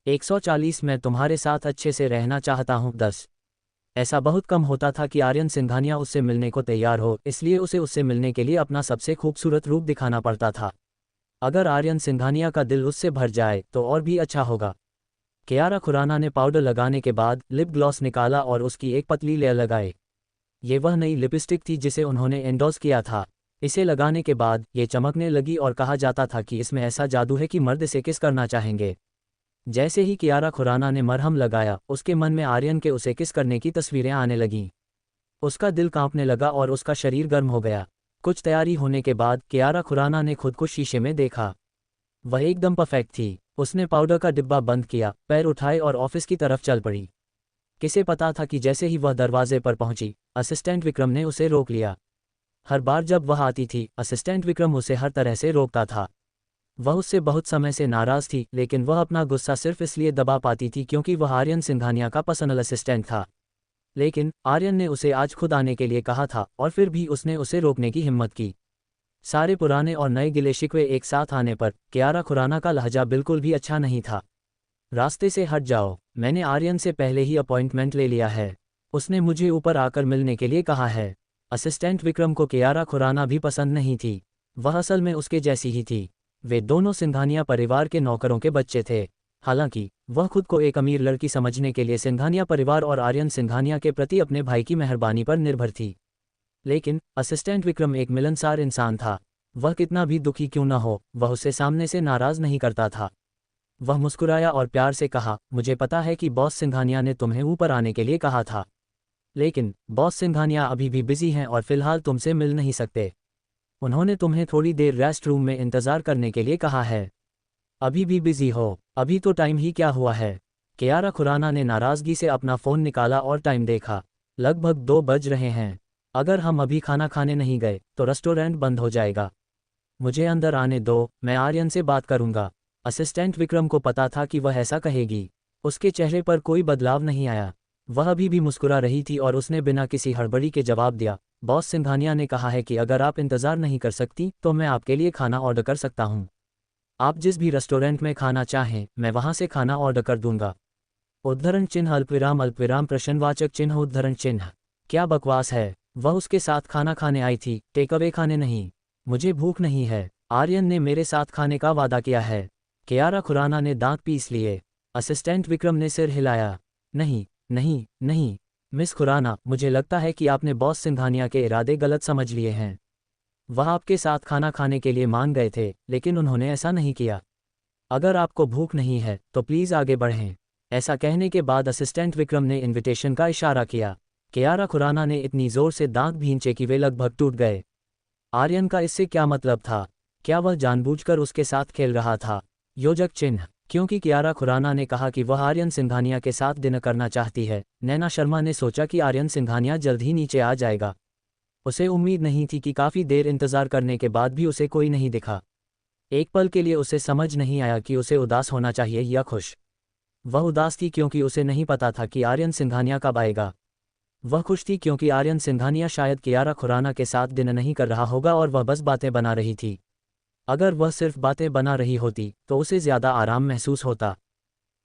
140 मैं तुम्हारे साथ अच्छे से रहना चाहता हूँ 10। ऐसा बहुत कम होता था कि आर्यन सिंघानिया उससे मिलने को तैयार हो, इसलिए उसे उससे मिलने के लिए अपना सबसे खूबसूरत रूप दिखाना पड़ता था। अगर आर्यन सिंघानिया का दिल उससे भर जाए तो और भी अच्छा होगा। कियारा खुराना ने पाउडर लगाने के बाद लिप ग्लॉस निकाला और उसकी एक पतली लेयर लगाई। ये वह नई लिपस्टिक थी जिसे उन्होंने एंडोर्स किया था। इसे लगाने के बाद ये चमकने लगी और कहा जाता था कि इसमें ऐसा जादू है कि मर्द इसे किस करना चाहेंगे। जैसे ही कियारा खुराना ने मरहम लगाया, उसके मन में आर्यन के उसे किस करने की तस्वीरें आने लगीं। उसका दिल कांपने लगा और उसका शरीर गर्म हो गया। कुछ तैयारी होने के बाद कियारा खुराना ने खुद को शीशे में देखा। वह एकदम परफेक्ट थी। उसने पाउडर का डिब्बा बंद किया, पैर उठाए और ऑफिस की तरफ चल पड़ी। किसे पता था कि जैसे ही वह दरवाजे पर पहुंची, असिस्टेंट विक्रम ने उसे रोक लिया। हर बार जब वह आती थी, असिस्टेंट विक्रम उसे हर तरह से रोकता था। वह उससे बहुत समय से नाराज थी, लेकिन वह अपना गुस्सा सिर्फ इसलिए दबा पाती थी क्योंकि वह आर्यन सिंघानिया का पर्सनल असिस्टेंट था। लेकिन आर्यन ने उसे आज खुद आने के लिए कहा था और फिर भी उसने उसे रोकने की हिम्मत की। सारे पुराने और नए गिले शिकवे एक साथ आने पर कियारा खुराना का लहजा बिल्कुल भी अच्छा नहीं था। रास्ते से हट जाओ, मैंने आर्यन से पहले ही अपॉइंटमेंट ले लिया है। उसने मुझे ऊपर आकर मिलने के लिए कहा है। असिस्टेंट विक्रम को कियारा खुराना भी पसंद नहीं थी। वह असल में उसके जैसी ही थी। वे दोनों सिंघानिया परिवार के नौकरों के बच्चे थे। हालांकि वह खुद को एक अमीर लड़की समझने के लिए सिंघानिया परिवार और आर्यन सिंघानिया के प्रति अपने भाई की मेहरबानी पर निर्भर थी। लेकिन असिस्टेंट विक्रम एक मिलनसार इंसान था। वह कितना भी दुखी क्यों न हो, वह उसे सामने से नाराज नहीं करता था। वह मुस्कुराया और प्यार से कहा, मुझे पता है कि बॉस सिंघानिया ने तुम्हें ऊपर आने के लिए कहा था, लेकिन बॉस सिंघानिया अभी भी बिजी हैं और फिलहाल तुमसे मिल नहीं सकते। उन्होंने तुम्हें थोड़ी देर रेस्ट रूम में इंतजार करने के लिए कहा है। अभी भी बिजी हो? अभी तो टाइम ही क्या हुआ है। कियारा खुराना ने नाराजगी से अपना फ़ोन निकाला और टाइम देखा। लगभग 2 बज रहे हैं। अगर हम अभी खाना खाने नहीं गए तो रेस्टोरेंट बंद हो जाएगा। मुझे अंदर आने दो, मैं आर्यन से बात करूंगा। असिस्टेंट विक्रम को पता था कि वह ऐसा कहेगी। उसके चेहरे पर कोई बदलाव नहीं आया। वह अभी भी मुस्कुरा रही थी और उसने बिना किसी हड़बड़ी के जवाब दिया, बॉस सिंघानिया ने कहा है कि अगर आप इंतज़ार नहीं कर सकती तो मैं आपके लिए खाना ऑर्डर कर सकता हूँ। आप जिस भी रेस्टोरेंट में खाना चाहें, मैं वहाँ से खाना ऑर्डर कर दूंगा। उद्धरण चिन्ह अल्पविराम प्रश्नवाचक चिन्ह उद्धरण चिन्ह। क्या बकवास है। वह उसके साथ खाना खाने आई थी, टेक अवे खाने नहीं। मुझे भूख नहीं है। आर्यन ने मेरे साथ खाने का वादा किया है। कियारा खुराना ने दांत पीस लिए। असिस्टेंट विक्रम ने सिर हिलाया। नहीं नहीं नहीं मिस खुराना, मुझे लगता है कि आपने बॉस सिंघानिया के इरादे गलत समझ लिए हैं। वह आपके साथ खाना खाने के लिए मान गए थे, लेकिन उन्होंने ऐसा नहीं किया। अगर आपको भूख नहीं है तो प्लीज़ आगे बढ़ें। ऐसा कहने के बाद असिस्टेंट विक्रम ने इनविटेशन का इशारा किया। कियारा खुराना ने इतनी ज़ोर से दांत भींचे कि वे लगभग टूट गए। आर्यन का इससे क्या मतलब था? क्या वह जानबूझकर उसके साथ खेल रहा था? योजक चिन्ह। क्योंकि कियारा खुराना ने कहा कि वह आर्यन सिंघानिया के साथ डिनर करना चाहती है, नैना शर्मा ने सोचा कि आर्यन सिंघानिया जल्द ही नीचे आ जाएगा। उसे उम्मीद नहीं थी कि काफ़ी देर इंतज़ार करने के बाद भी उसे कोई नहीं दिखा। एक पल के लिए उसे समझ नहीं आया कि उसे उदास होना चाहिए या खुश। वह उदास थी क्योंकि उसे नहीं पता था कि आर्यन सिंघानिया कब आएगा। वह खुश थी क्योंकि आर्यन सिंघानिया शायद कियारा खुराना के साथ दिन नहीं कर रहा होगा और वह बस बातें बना रही थी। अगर वह सिर्फ बातें बना रही होती तो उसे ज़्यादा आराम महसूस होता।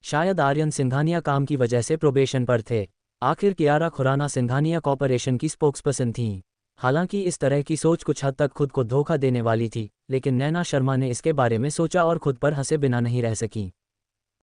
शायद आर्यन सिंघानिया काम की वजह से प्रोबेशन पर थे। आखिर कियारा खुराना सिंघानिया कॉर्पोरेशन की स्पोक्सपर्सन थीं। हालांकि इस तरह की सोच कुछ हद तक खुद को धोखा देने वाली थी, लेकिन नैना शर्मा ने इसके बारे में सोचा और खुद पर हंसे बिना नहीं रह सकी।